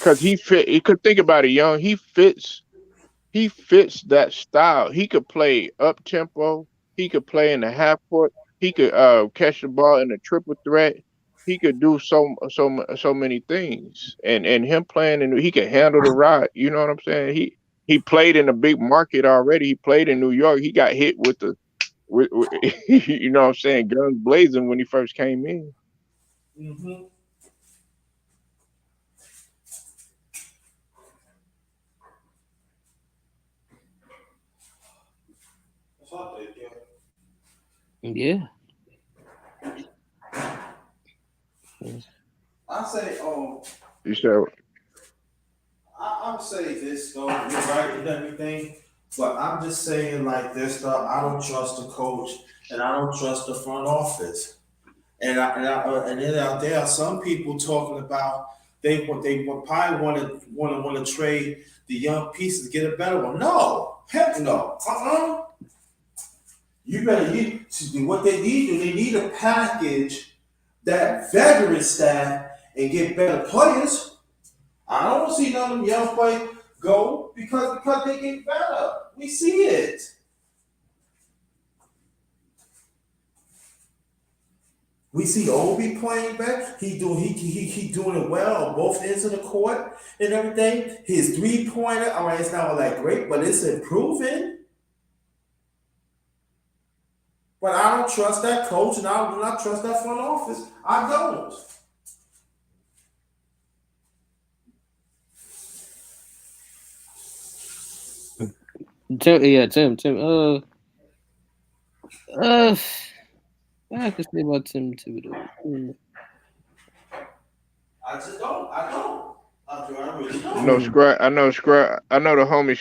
because he fit. You could think about it, young. He fits. He fits that style. He could play up tempo. He could play in the half court. He could catch the ball in a triple threat. He could do so many things. And him playing and he could handle the rod. You know what I'm saying? He played in a big market already. He played in New York. He got hit with you know what I'm saying, guns blazing when he first came in. Mm-hmm. That's what they do. Yeah. I say, You said I'm say this though, you're right and everything, but I'm just saying like this though. I don't trust the coach, and I don't trust the front office. And then there are some people talking about they would probably want to trade the young pieces to get a better one. No, heck no. You better what they need. They need a package that veteran staff and get better players. I don't see none of them young players go because they get better. We see it. We see Obi playing back. He doing it well on both ends of the court and everything. His 3-pointer, all right, it's not all that great, but it's improving. But I don't trust that coach, and I do not trust that front office. I don't. Tim. I can say about Tim Thibodeau. I just don't. I don't. I really I know don't. Scrub. I know the homie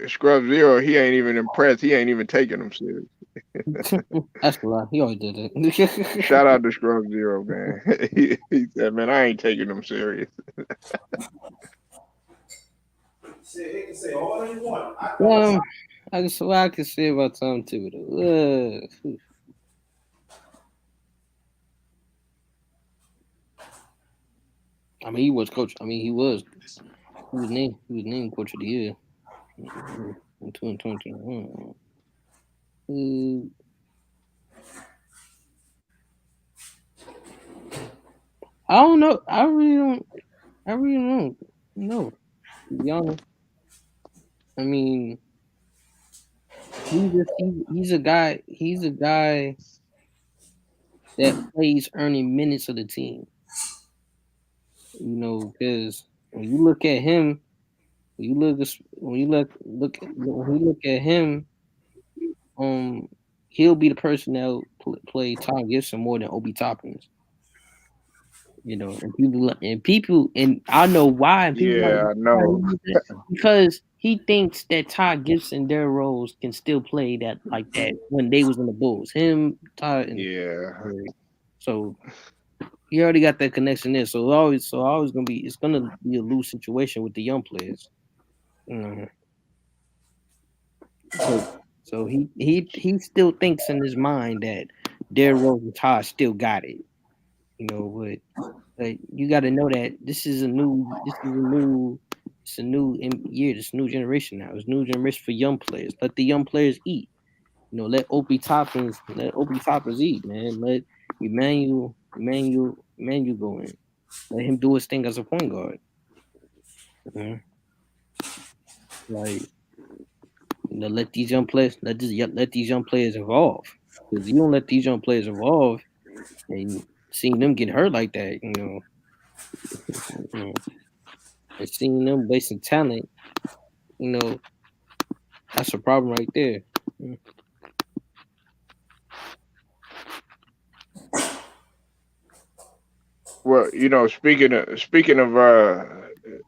Scrub Zero. He ain't even impressed. He ain't even taking him serious. That's a lie. He always did it. Shout out to Scrub Zero, man. He said, "Man, I ain't taking them serious." They can say all they want. I don't. What I can say about Tom Thibodeau. I mean, he was coach. I mean, he was named coach of the year in 2021. I don't know. I really don't know. To be honest, I mean, he's a guy. He's a guy that plays earning minutes of the team. You know, because when you look at him, when you look at him, he'll be the person that play Tom Gibson more than Obi Toppins. You know, and I know why. And people Yeah, I know. because he thinks that Todd Gibson, their roles can still play that like that when they was in the Bulls. Him, Todd, and Yeah, so he already got that connection there. So it's gonna be a loose situation with the young players. You know. So he still thinks in his mind that Derrick Rose and Todd still got it. You know, but you got to know that it's a new year. This new generation now. It's a new generation for young players. Let the young players eat. You know, let Obi Toppins eat, man. Let Emmanuel go in. Let him do his thing as a point guard. Like, you know, let these young players evolve. Because you don't let these young players evolve, and seeing them get hurt like that, you know, and seeing them wasting talent, you know, that's a problem right there. Well, you know, speaking of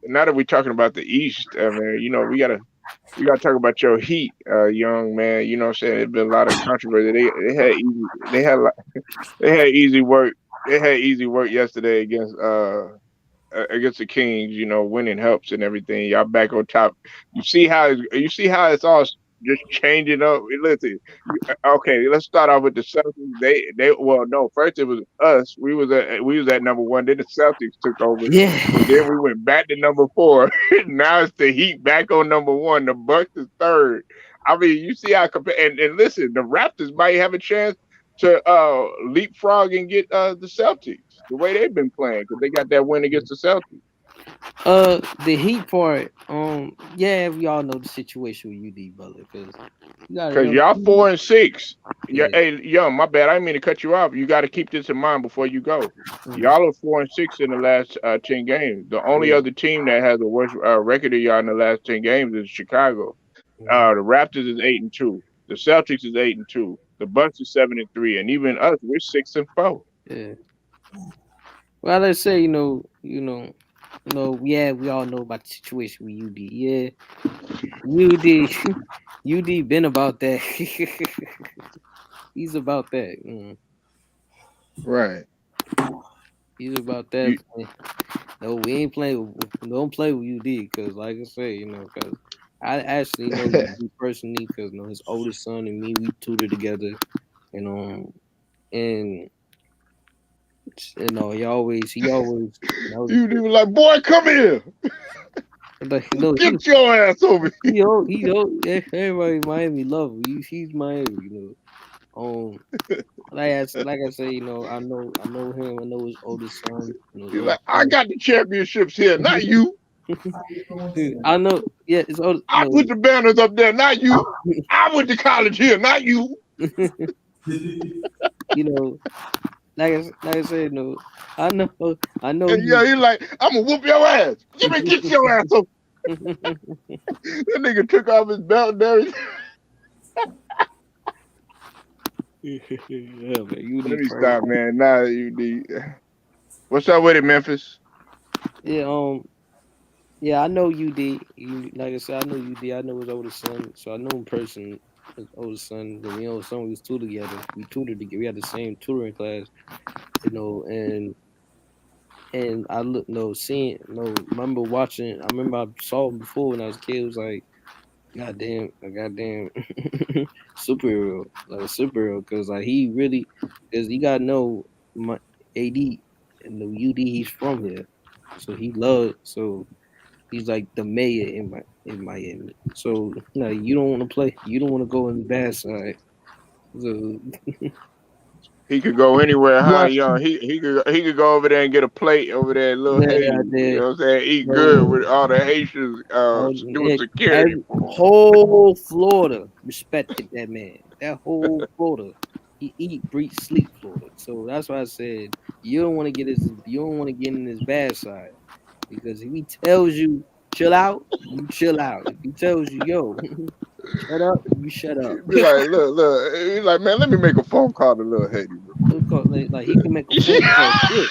now that we're talking about the East, man, you know, we gotta talk about your Heat, young man. You know what I'm saying? There's been a lot of controversy. They had easy work. They had easy work yesterday against the Kings. You know, winning helps and everything. Y'all back on top. You see how it's all. just changing up. Listen, okay, let's start off with the Celtics. They well, no, first it was us. We was at number one. Then the Celtics took over, and then Yeah. we went back to number four. Now it's the Heat back on number one. The Bucks is third. I mean, you see how compare. And listen, the Raptors might have a chance to leapfrog and get the Celtics the way they've been playing because they got that win against the Celtics. The Heat part, yeah, we all know the situation with UD, brother, because you gotta Cause remember, y'all 4-6. Yeah, yeah, hey, young, my bad. I didn't mean to cut you off. You got to keep this in mind before you go. mhm, Y'all are 4-6 in the last 10 games. The only yeah, other team that has a worse record of y'all in the last 10 games is Chicago. mhm, The Raptors is 8-2. The Celtics is 8-2. The Bucks is 7-3, and even us, we're 6-4. yeah. Well, let's say yeah, we all know about the situation with UD. Yeah, UD, UD been about that. He's about that. Right. He's about that. You, No, we ain't playing. Don't play with UD because, like I say, because I actually know UD personally because his oldest son and me we tutor together, you know, and he always you do like, boy, come here. like Get your ass over here. everybody in Miami love him. He's Miami. Like I say, I know him. I know his oldest son. His He's like, oldest I son. got the championships here, not you. I know. Yeah, his oldest. I put the banners up there, not you. I went to college here, not you. you know, like I said, I know, I know And yeah, you. he's like, I'm gonna whoop your ass. Get your ass over. That nigga took off his belt and everything. Yeah, man, you Let need me first. stop, man. Nah, you need. What's up with it, Memphis? Yeah, yeah, I know you did. Like I said, I know you did. I know his oldest son, so I know him personally. His oldest son, when we oldest son, we was two together. We tutored together. We had the same tutoring class, and I look, seeing, remember watching. I remember I saw him before when I was a kid. It was like, goddamn, a goddamn superhero, like a superhero, because like he really, because you gotta know my AD and the UD, he's from here, so he's like the mayor in Miami. So you don't want to play, you don't want to go in the bad side. So He could go anywhere, huh? Watch Young. He could go over there and get a plate over there, in little yeah, Haiti. You there, know what I'm saying? Eat good so with all the Haitians doing yeah, security every, for him. whole Florida respected that man. That whole Florida, he eat, breathe, sleep Florida. So that's why I said you don't want to get in his bad side because if he tells you chill out, you chill out. If he tells you yo shut up, you shut up. Be like, look. He's like, man, let me make a phone call to little Haiti. Like he can make a phone call quick.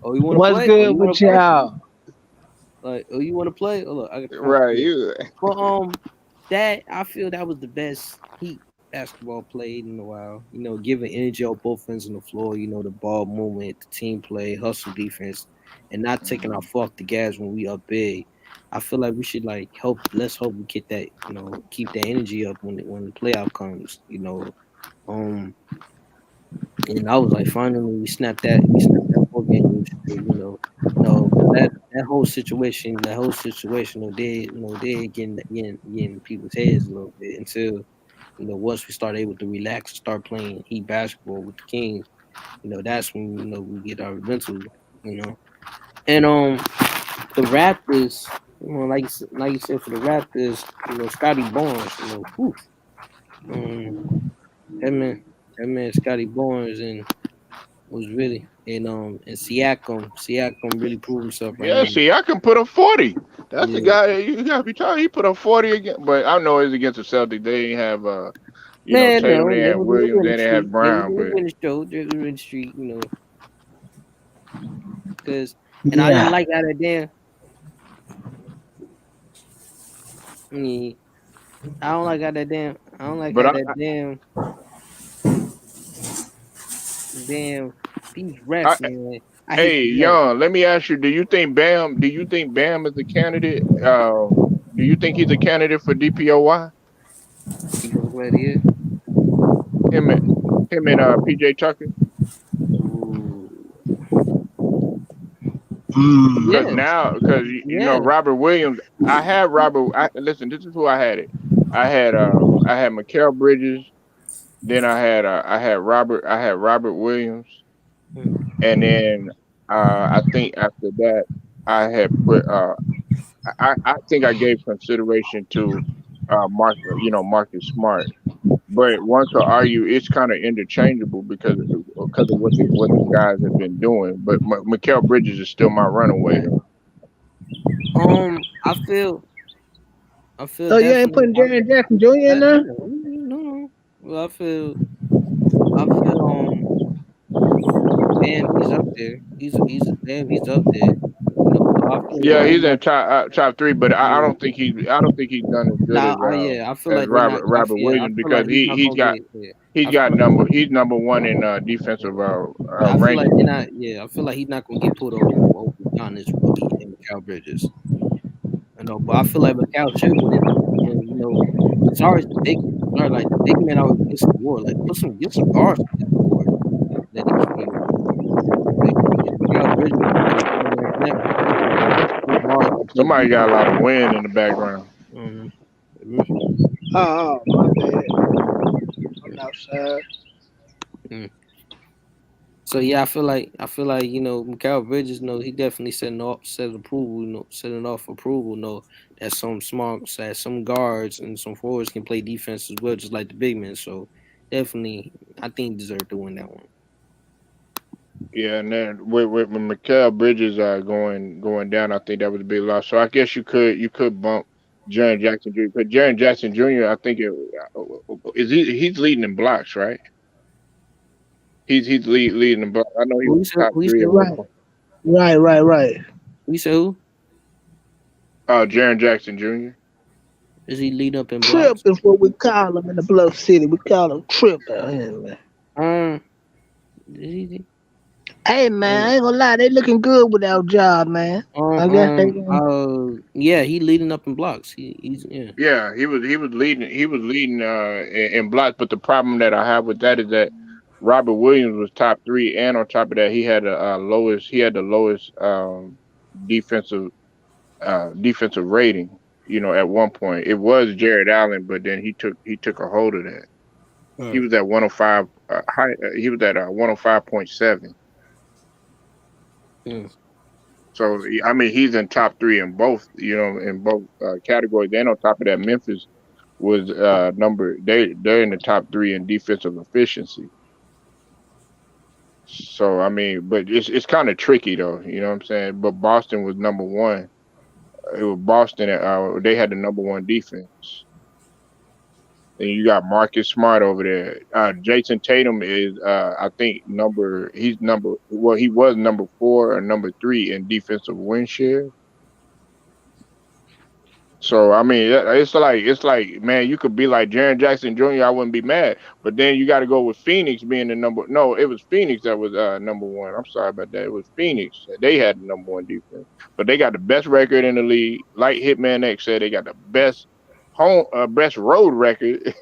Oh, you want to what's play? Oh, good you want with to play? y'all? Like, oh, you want to play? Oh, look, I got the phone. Right. Yeah. You, But that I feel that was the best Heat basketball played in a while. Giving energy on both ends of the floor. The ball movement, the team play, hustle defense, and not taking our foot off the gas when we up big. I feel like we should like help. Let's hope we get that. Keep that energy up when the playoff comes. And I was like, finally, we snapped that. We snapped that 4 game straight. No, but that whole situation, did getting people's heads a little bit until once we start able to relax and start playing Heat basketball with the Kings. That's when we get our mental. You know, and the Raptors. Like you said, for the Raptors, Scotty Barnes. Whew, that man, Scotty Barnes, and was really and Siakam really proved himself right yeah, now. see, I can put up 40. That's the Yeah, guy you gotta be talking. He put up 40 again. But I know it's against the Celtics. They ain't have man, Tatum, no, they they have were Williams, in the they didn't have street. They Brown, were but in the show. They were in the street, because and I didn't Yeah. like how that damn. I mean, I don't like how that damn. I don't like but how I, that damn these I refs, man. I hate hey, the refs. Young, let me ask you, do you think Bam is a candidate? Do you think he's a candidate for DPOY? Defensive Player of the Year. Him and PJ Tucker. Ooh. Because Yeah, now, because you know yeah. Robert Williams, I had Robert. Listen, this is who I had it. I had Mikal Bridges. Then I had Robert Williams, and then I think after that I had put I think I gave consideration to Marcus Smart. But one could argue it's kind of interchangeable because of what the guys have been doing. But Mikal Bridges is still my runaway though. I feel So you ain't definitely. putting Jaren Jackson Jr. in there? No. Well, I feel Bam, he's up there. He's up there. But I feel Yeah, they're he's in not. top three, but I Yeah. don't think he's done as good Now, yeah, I feel as like they're not. Robert Yeah, I Williams feel because like he's not gonna get. Yeah, I feel like. he's number one in defensive Yeah, I feel like they're ranking. not. Yeah, I feel like he's not gonna get put over Giannis really and Mikal Bridges. But I feel like Mikal should win it. And as far as the big, like the big men always get some more. Like get some guards to get the award that he can get. Like Mikal Bridges get guards to play Somebody got a defense. lot of wind in the background. Mhm. Oh, my bad. I'm outside. So yeah, I feel like Mikal Bridges, he definitely setting approval, setting off approval, that some guards and some forwards can play defense as well, just like the big men. So definitely, I think he deserved to win that one. Yeah, and then with Mikal Bridges going down, I think that was a big loss. So I guess you could bump Jaren Jackson Jr. But Jaren Jackson Jr. I think he's leading in blocks, right? He's leading in blocks. I know he Who was you said? top Who you three said? at Who? one Right, point. right. Who you said? Who Jaren Jackson Jr. is he leading up in Trip blocks? is what we call him in the Bluff City. We call him Trip out here, man. Is he? Hey, man, I ain't gonna lie. They looking good without job, man. I guess they Yeah, he leading up in blocks. He's yeah. Yeah, he was leading in blocks. But the problem that I have with that is that Robert Williams was top three, and on top of that, he had the lowest defensive defensive rating. At one point it was Jared Allen, but then he took a hold of that. He was at 105. He was at 105.7. Mm. So I mean, he's in top three in both. In both categories. And on top of that, Memphis was they're in the top three in defensive efficiency. So I mean, but it's kind of tricky though. You know what I'm saying? But Boston was number one. It was Boston. They had the number one defense. And you got Marcus Smart over there. Jason Tatum is, I think, he was number four or number three in defensive win share. So I mean, it's like, man, you could be like Jaren Jackson Jr. I wouldn't be mad, but then you got to go with Phoenix being the number. No, it was Phoenix that was number one. I'm sorry about that. It was Phoenix. They had the number one defense, but they got the best record in the league. Like Hitman X said, they got the best road record.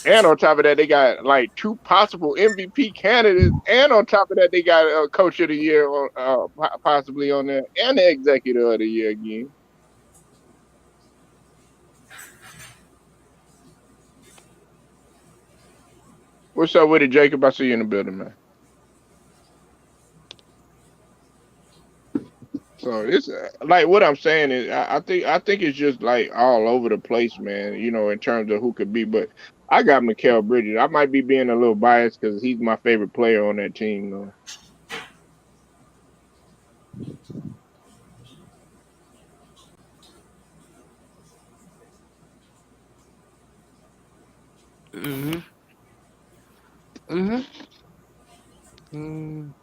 And on top of that, they got like two possible MVP candidates. And on top of that, they got a coach of the year possibly on there, and the executive of the year again. What's up with it, Jacob? I see you in the building, man. So it's like what I'm saying is, I think it's just like all over the place, man. In terms of who could be, but I got Mikal Bridges. I might be being a little biased because he's my favorite player on that team, though. Mhm. Mhm. Mm.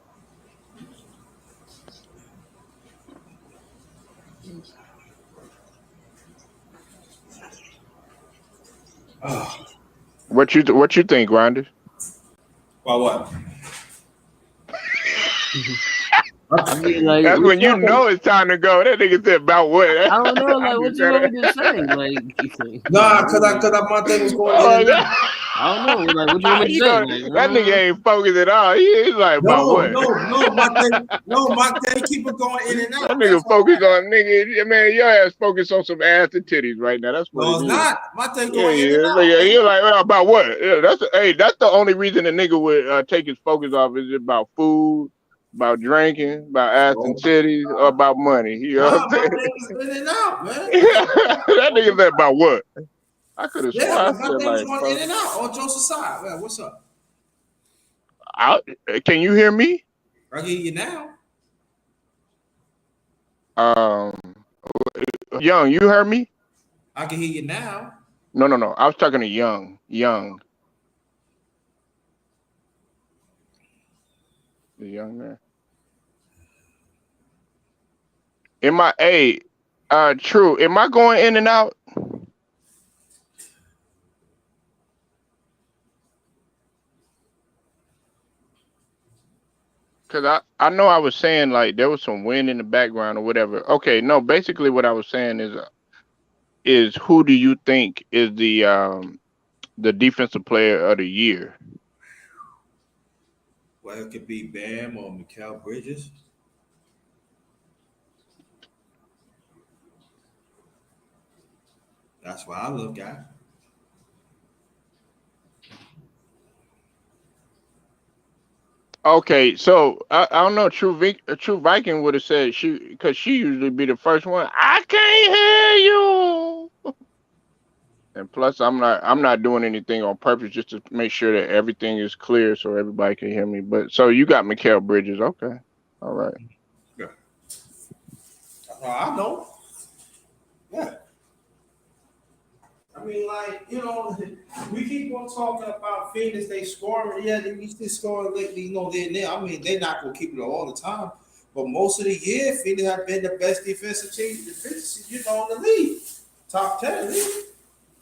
Oh, What you think, Grinder? well, what? I mean, like, That's what when you y'all want? know it's time to go. That nigga said about what? I don't know, I like, what just you said want it. me to say? Like, Nah, cause my thing was going in Oh, and out. I don't know, like, what you want me to you say? know, Like, that nigga ain't focused at all. He's like about No, what? no, my thing keep it going in and That out. nigga That's all focused that. on nigga. Man, your ass focused on some ass and titties right now. That's what No, it it's is. not. My thing Yeah, going in and yeah. out. Nigga, he like well, about what? Yeah, that's the only reason a nigga would take his focus off is about food, about drinking, about ass and No, titties, or about money. You know what nah, I'm my saying? thing was in and out, man. That nigga said about what? I could have Yeah, swore I but my said thing was like going fuck. in and out on Joseph's side. Man, what's up? I, can you hear me? I hear you now. Um, Young, you heard me? I can hear you now. No, no, no. I was talking to Young. Young, the young man. Am I true? Am I going in and out? Cause I know I was saying like there was some wind in the background or whatever. Okay, no. Basically, what I was saying is who do you think is the defensive player of the year? Well, it could be Bam or Mikal Bridges. That's why I look at. Okay, so I don't know. True Viking would have said because she usually be the first one. I can't hear you. And plus, I'm not doing anything on purpose just to make sure that everything is clear so everybody can hear me. But so you got Mikal Bridges, okay? All right. Yeah. I know. Yeah. I mean, like, we keep on talking about Phoenix, they scoring. Yeah, they used to scoring lately, I mean, they're not gonna keep it all the time. But most of the year, Phoenix have been the best defensive team, in the league. Top 10 league.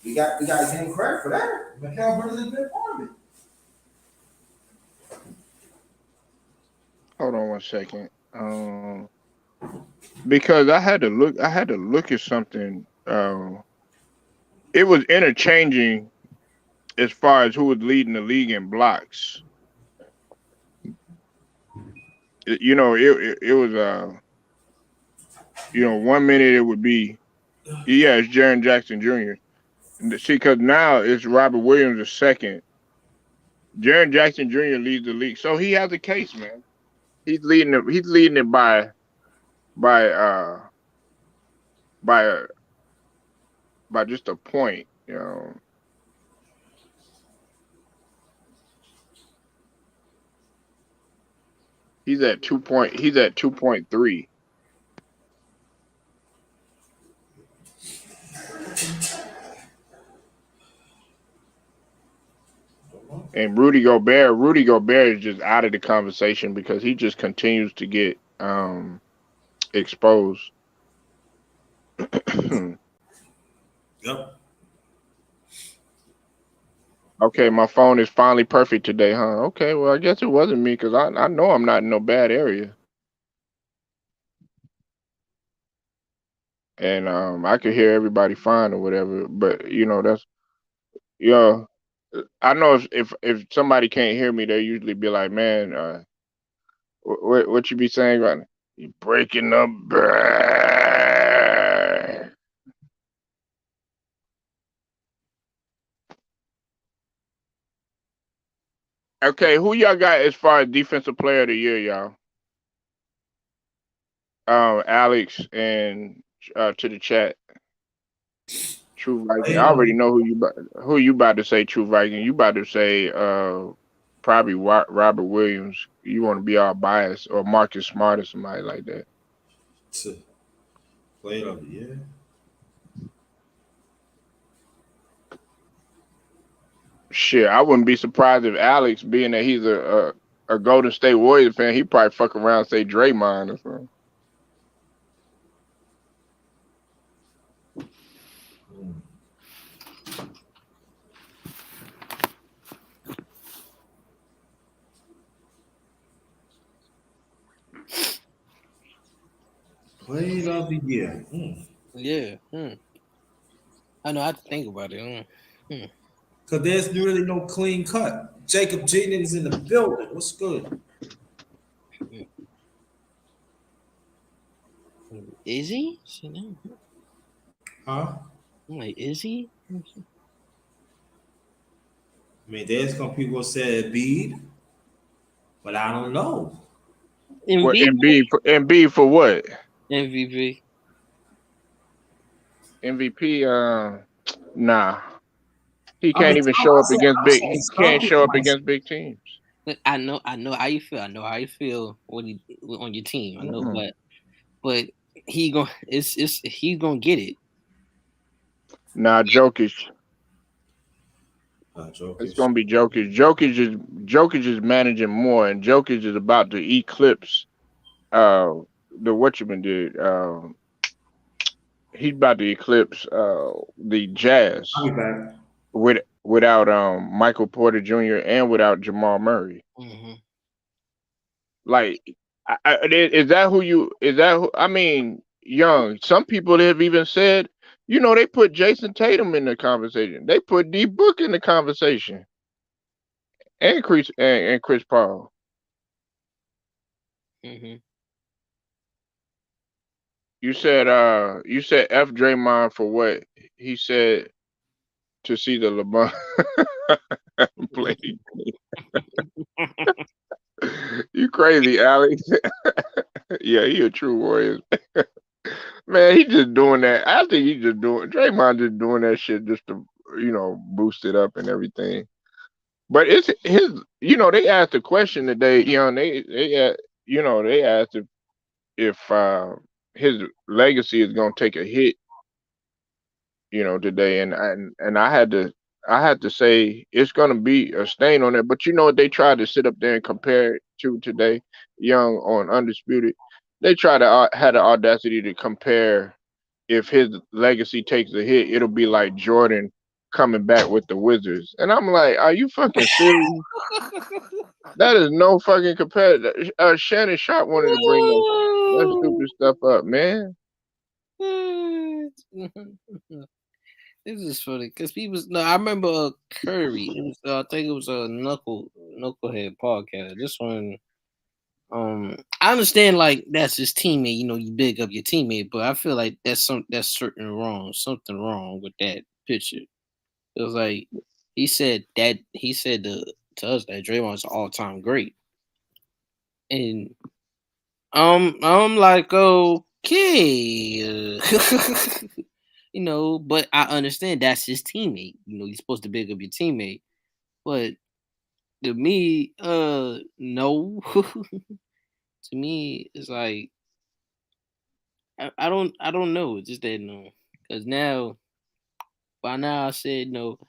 We got to give him credit for that. Mikal Bridges has been part of it. Hold on one second. Because I had to look at something. It was interchanging as far as who was leading the league in blocks. It was 1 minute it would be it's Jaren Jackson Jr. See, because now it's Robert Williams the second. Jaren Jackson Jr. leads the league, so he has a case, man. He's leading it by by a, by just a point. He's at 2.3. And Rudy Gobert is just out of the conversation because he just continues to get exposed. Yep. Okay, my phone is finally perfect today, huh? Okay, well I guess it wasn't me because I know I'm not in no bad area. And I could hear everybody fine or whatever, but that's yeah. I know if somebody can't hear me, they usually be like, "Man, what you be saying right now? You breaking up, bruh." Okay, who y'all got as far as defensive player of the year, y'all? Alex and to the chat, True Viking. I already know who you about to say. True Viking. You about to say probably Robert Williams. You want to be all biased or Marcus Smart or somebody like that. Player of the year. Shit, I wouldn't be surprised if Alex, being that he's a Golden State Warriors fan, he probably fuck around and say Draymond or something. Player of the year. Yeah. I know. I have to think about it. Cause there's really no clean cut. Jacob Jennings in the building. What's good? Is he? See, no. Huh? I'm like, is he? I mean, there's some people say Embiid, but I don't know. What MVP. Embiid for what? MVP. MVP? Nah. He I mean, can't even show up against I big. said He some can't people show up might say, against big teams. I know how you feel. I know how you feel when you on your team. I know, Mm-mm. but he gonna it's he gonna get it. Nah, Jokic. It's Jokic. gonna be Jokic. Jokic is managing more, and Jokic is about to eclipse uh the what you been did. He's about to eclipse the I'll Jazz be back. without Michael Porter Jr. and without Jamal Murray. Mm-hmm. Like, is that who you? Is that who? I mean, young. Some people have even said, they put Jason Tatum in the conversation. They put D Book in the conversation, and Chris Paul. Mm-hmm. You said F Draymond for what he said to see the LeBron play. You crazy, Alex? Yeah, he a true warrior. Man, he just doing that. I think he just doing Draymond just doing that shit just to boost it up and everything. But it's his. They asked a question today. They asked if his legacy is gonna take a hit. Today, and I had to say it's gonna be a stain on it. But they tried to sit up there and compare it to today, Young on Undisputed. They tried to had the audacity to compare if his legacy takes a hit, it'll be like Jordan coming back with the Wizards. And I'm like, are you fucking serious? That is no fucking compare. Shannon Sharp wanted to bring that stupid stuff up, man. This is funny because people. No, I remember Curry. It was I think it was a knucklehead podcast. This one, I understand like that's his teammate. You big up your teammate, but I feel like that's something wrong with that picture. It was like he said to us that Draymond's an all time great, and I'm like okay. But I understand that's his teammate. You're supposed to big up your teammate. But to me, no. To me, it's like I don't know. It's just that no. Because by now I said no,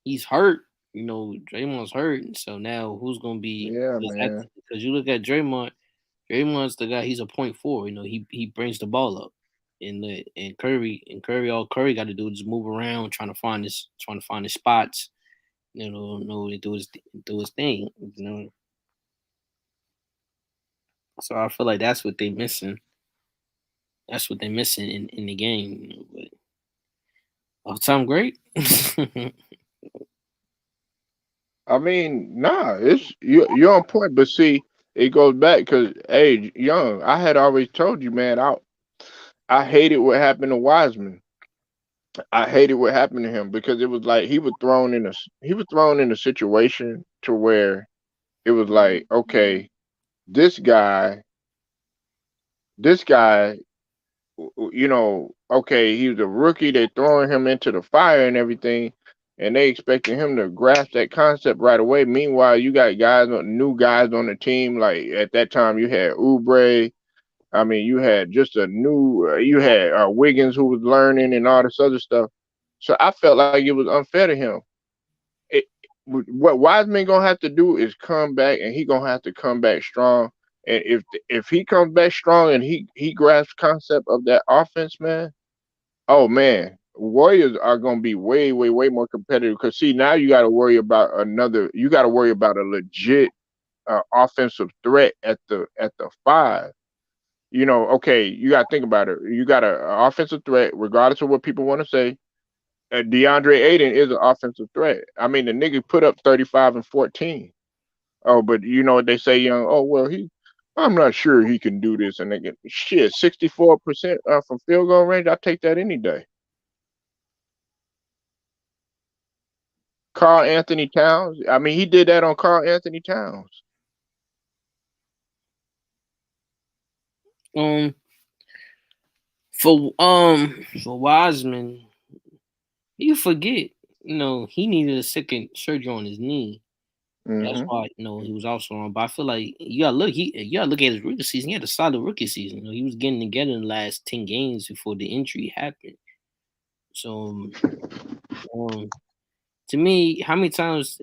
he's hurt. Draymond's hurt. And so now who's gonna be Yeah, man. because you look at Draymond, Draymond's the guy, he's a point four. He brings the ball up. And Curry, all Curry got to do is just move around, trying to find his spots. To do his thing. So I feel like that's what they missing. That's what they're missing in the game. But all time great. I mean, nah, you're on point, but see, it goes back because hey, Young, I had always told you, man, I hated what happened to Wiseman. I hated what happened to him because it was like he was thrown in a situation to where it was like, okay, this guy, this guy, okay, he was a rookie. They throwing him into the fire and everything, and they expecting him to grasp that concept right away. Meanwhile, you got new guys on the team. Like at that time, you had Oubre. I mean, you had just you had Wiggins who was learning and all this other stuff. So I felt like it was unfair to him. It, what Wiseman gonna have to do is come back, and he gonna have to come back strong. And if he comes back strong and he grasps concept of that offense, man, oh man, Warriors are gonna be way, way, way more competitive. Because see, now you got to worry about a legit offensive threat at the 5. Okay, you got to think about it. You got an offensive threat, regardless of what people want to say. DeAndre Ayton is an offensive threat. I mean, the nigga put up 35 and 14. Oh, but you know what they say, oh, well, I'm not sure he can do this. And they get shit, 64% from field goal range. I take that any day. Carl Anthony Towns. I mean, he did that on Carl Anthony Towns. For Wiseman, you forget, he needed a second surgery on his knee. That's why, he was also on. But I feel like you gotta look at his rookie season. He had a solid rookie season. He was getting together in the last 10 games before the injury happened. So to me, how many times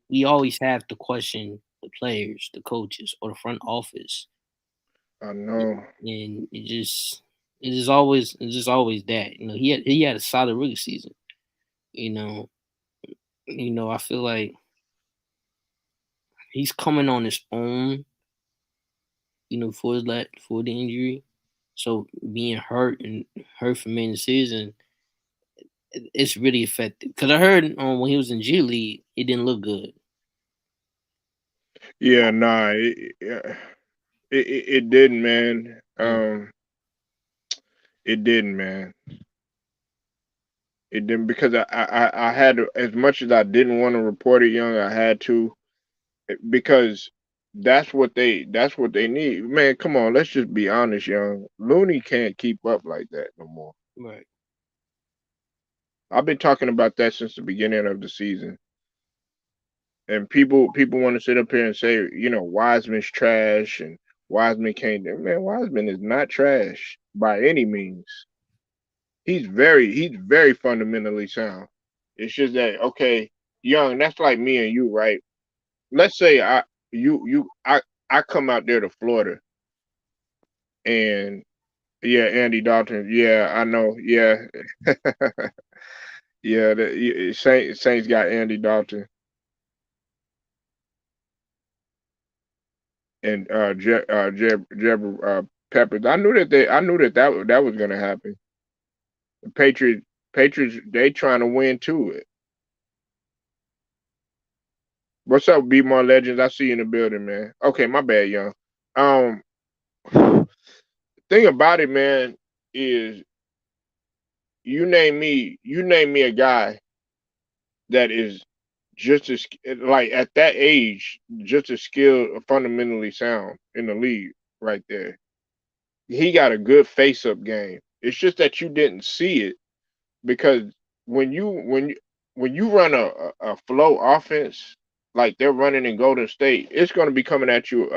we always have to question the players, the coaches, or the front office. I know. And it's just always that. He had a solid rookie season. I feel like he's coming on his own, for the injury. So being hurt for many of the season, it's really effective. Because I heard when he was in G League, it didn't look good. Yeah, nah, it didn't, man. It didn't, man. It didn't, because I had to, as much as I didn't want to report it, young, I had to, because that's what they need. Man, come on, let's just be honest, young. Looney can't keep up like that no more. Right. I've been talking about that since the beginning of the season. And people want to sit up here and say, Wiseman's trash and Wiseman can't. Man, Wiseman is not trash by any means. He's very fundamentally sound. It's just that, okay, young, that's like me and you, right? Let's say I come out there to Florida, and yeah, Andy Dalton, yeah, I know, yeah, yeah, the Saints got Andy Dalton and Jeb Peppers. I knew that was gonna happen. The Patriots, they trying to win too. What's up, Be More Legends? I see you in the building, man. Okay, my bad, young. Thing about it, man, is you name me a guy that is just as, like, at that age, just as skilled, fundamentally sound in the league right there. He got a good face-up game. It's just that you didn't see it, because when you run a flow offense like they're running in Golden State, it's going to be coming at you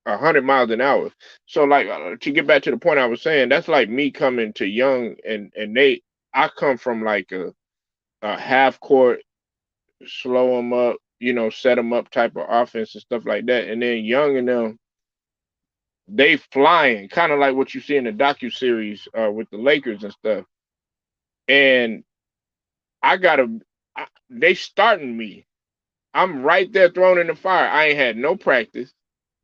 100 miles an hour. So, like, to get back to the point I was saying, that's like me coming to Young and I come from like a half court, slow them up, set them up type of offense and stuff like that. And then Young and them, they flying, kind of like what you see in the docuseries with the Lakers and stuff. And they starting me. I'm right there thrown in the fire. I ain't had no practice,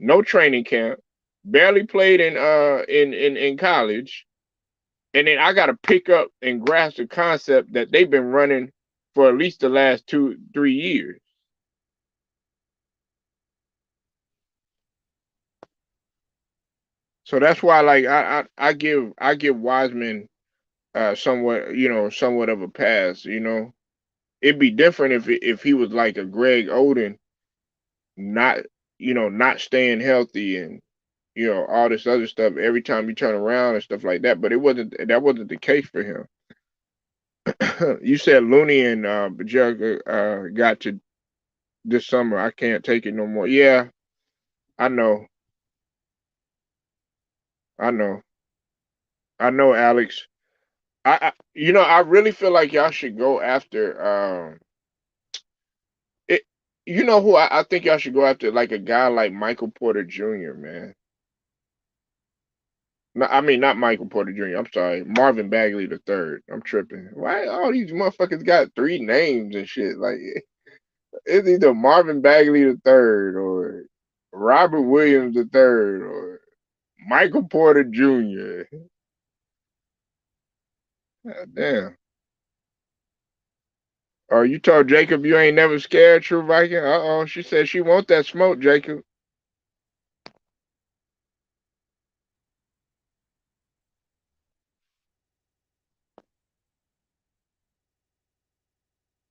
no training camp, barely played in college. And then I got to pick up and grasp the concept that they've been running for at least the last 2-3 years. So that's why, like, I give Wiseman somewhat of a pass. It'd be different if he was like a Greg Oden, not not staying healthy and all this other stuff every time you turn around and stuff like that. But that wasn't the case for him. You said Looney and Jericho got to this summer. I can't take it no more. Yeah, I know, I know, Alex. I really feel like y'all should go after it. You know who I think y'all should go after? Like a guy like Michael Porter Jr., man. No, I mean, not Michael Porter Jr. I'm sorry, Marvin Bagley the third. I'm tripping. Why all these motherfuckers got 3 names and shit? Like, it's either Marvin Bagley the third or Robert Williams the third or Michael Porter Jr. God damn. Oh, you told Jacob you ain't never scared, True Viking? Uh-oh. She said she want that smoke, Jacob.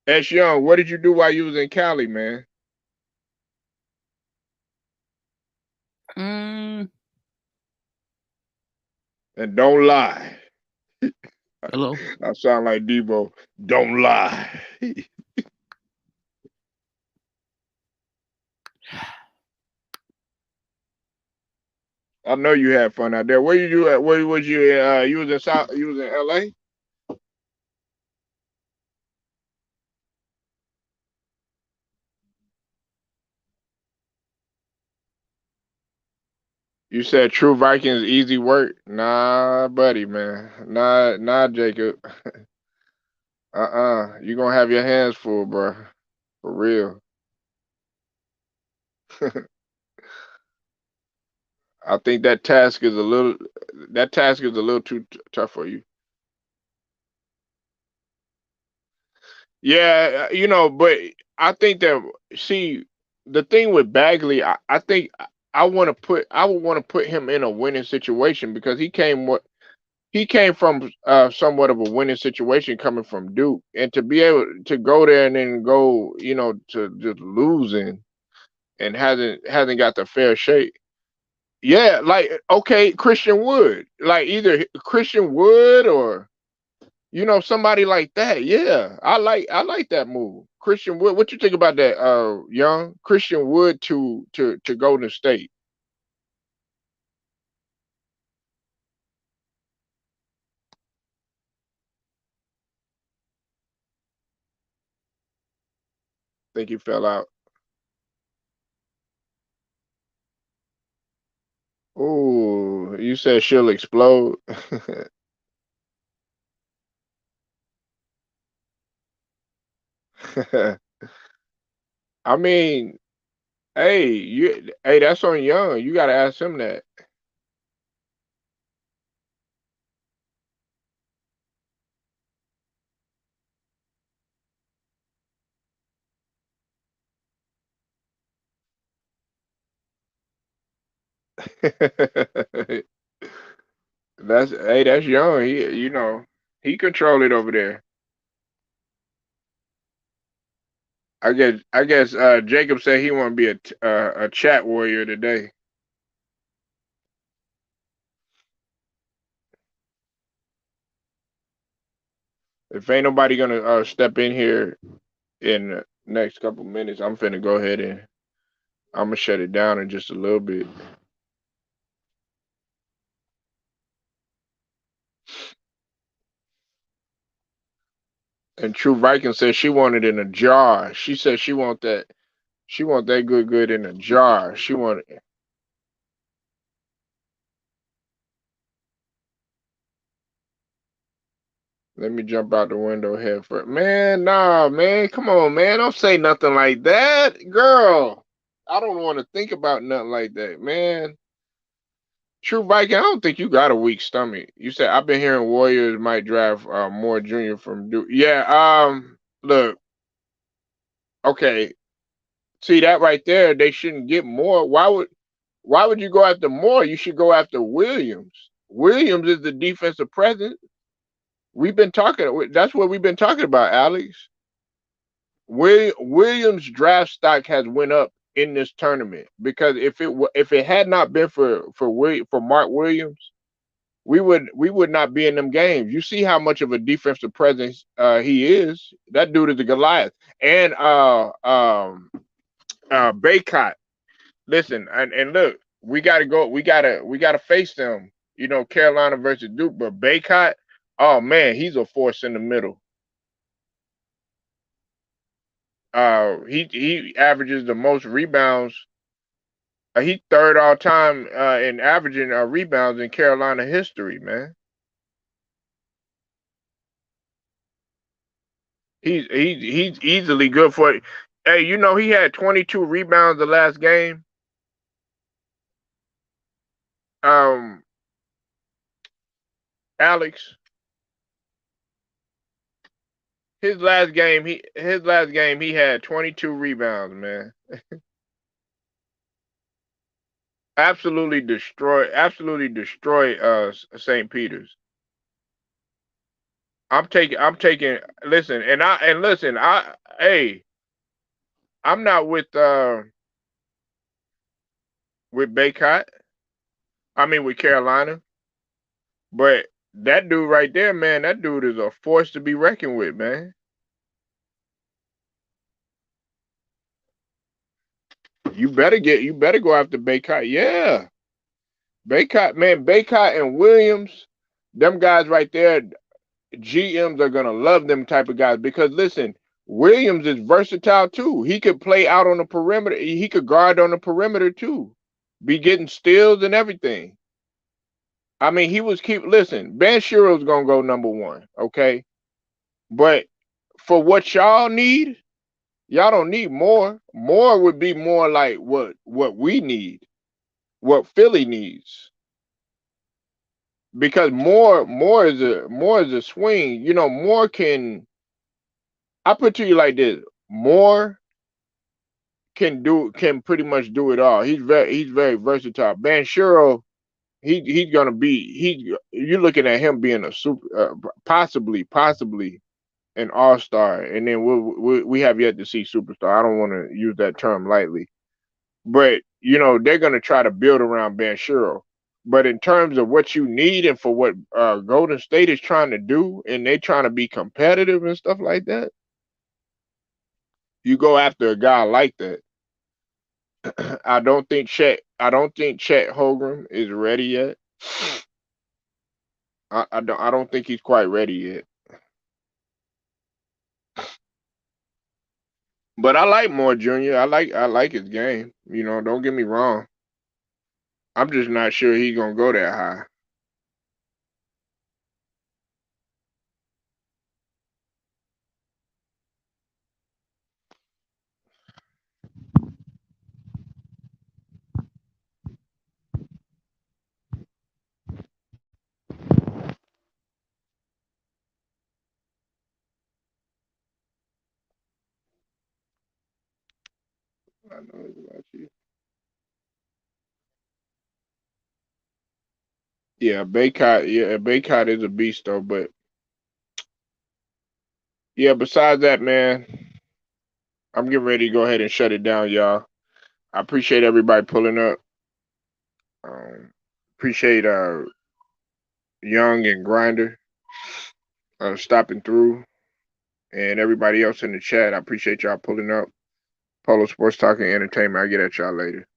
S Young, what did you do while you was in Cali, man? Mm, And don't lie. hello. I sound like Debo. Don't lie. I know you had fun out there. Where you at? Where was you? You was in South. You was in L.A. You said True Vikings easy work. Nah, buddy, man. Nah, Jacob. You gonna have your hands full, bro. For real. I think that task is a little. That task is a little too tough for you. Yeah, but I think that see the thing with Bagley, I think I would want to put him in a winning situation because he came from somewhat of a winning situation coming from Duke, and to be able to go there and then go, to just losing and hasn't got the fair shake. Yeah, like okay, Christian Wood, like either Christian Wood or somebody like that. Yeah, I like that move. Christian Wood. What you think about that? Young Christian Wood to Golden State. Think he fell out. Oh, you said she'll explode. I mean, hey, that's on Young. You gotta ask him that. That's Young. He control it over there. I guess Jacob said he want to be a chat warrior today. If ain't nobody gonna step in here in the next couple minutes, I'm finna go ahead and I'm gonna shut it down in just a little bit. And True Viking said she wanted it in a jar. She said she want that. She want that good in a jar. She want it. Let me jump out the window here for man. Nah, man, come on, man. Don't say nothing like that, girl. I don't want to think about nothing like that, man. True Viking, I don't think you got a weak stomach. You said I've been hearing Warriors might draft more junior from Duke. Yeah, look, okay. See that right there, they shouldn't get more. Why would you go after Moore? You should go after Williams. Williams is the defensive presence. We've been talking. That's what we've been talking about, Alex. Williams draft stock has went up in this tournament because if it had not been for Mark Williams, we would not be in them games. You see how much of a defensive presence he is. That dude is a Goliath. And Baycott. Listen, and look, we gotta go. We gotta face them. Carolina versus Duke, but Baycott. Oh man, he's a force in the middle. He averages the most rebounds. He third all time in averaging rebounds in Carolina history, man. He's easily good for it. Hey, he had 22 rebounds the last game. Alex, his last game he had 22 rebounds, man. Absolutely destroy St. Peter's. I'm taking listen, I'm not with Baycott. I mean with Carolina. But that dude right there, man, that dude is a force to be reckoned with, man. You better go after Baycott. Yeah. Baycott and Williams, them guys right there, GMs are gonna love them type of guys because listen, Williams is versatile too. He could play out on the perimeter. He could guard on the perimeter too. Be getting steals and everything. I mean, listen, Banshero's gonna go number 1, okay? But for what y'all need, y'all don't need more. More would be more like what we need, what Philly needs. Because more is a swing. You know, more can I put to you like this. More can pretty much do it all. He's very versatile. Banchero, he's gonna be you're looking at him being a super possibly an all-star, and then we have yet to see superstar. I don't want to use that term lightly, but you know they're gonna try to build around Banchero. But in terms of what you need and for what Golden State is trying to do, and they trying to be competitive and stuff like that, you go after a guy like that. I don't think Chet Holmgren is ready yet. I don't think he's quite ready yet. But I like Moore Jr. I like his game. You know, don't get me wrong. I'm just not sure he's gonna go that high. I know it's about you. Yeah, Baycott is a beast though, but yeah, besides that, man, I'm getting ready to go ahead and shut it down, y'all. I appreciate everybody pulling up. Appreciate Young and Grinder stopping through, and everybody else in the chat. I appreciate y'all pulling up. Polo Sports Talk and Entertainment. I'll get at y'all later.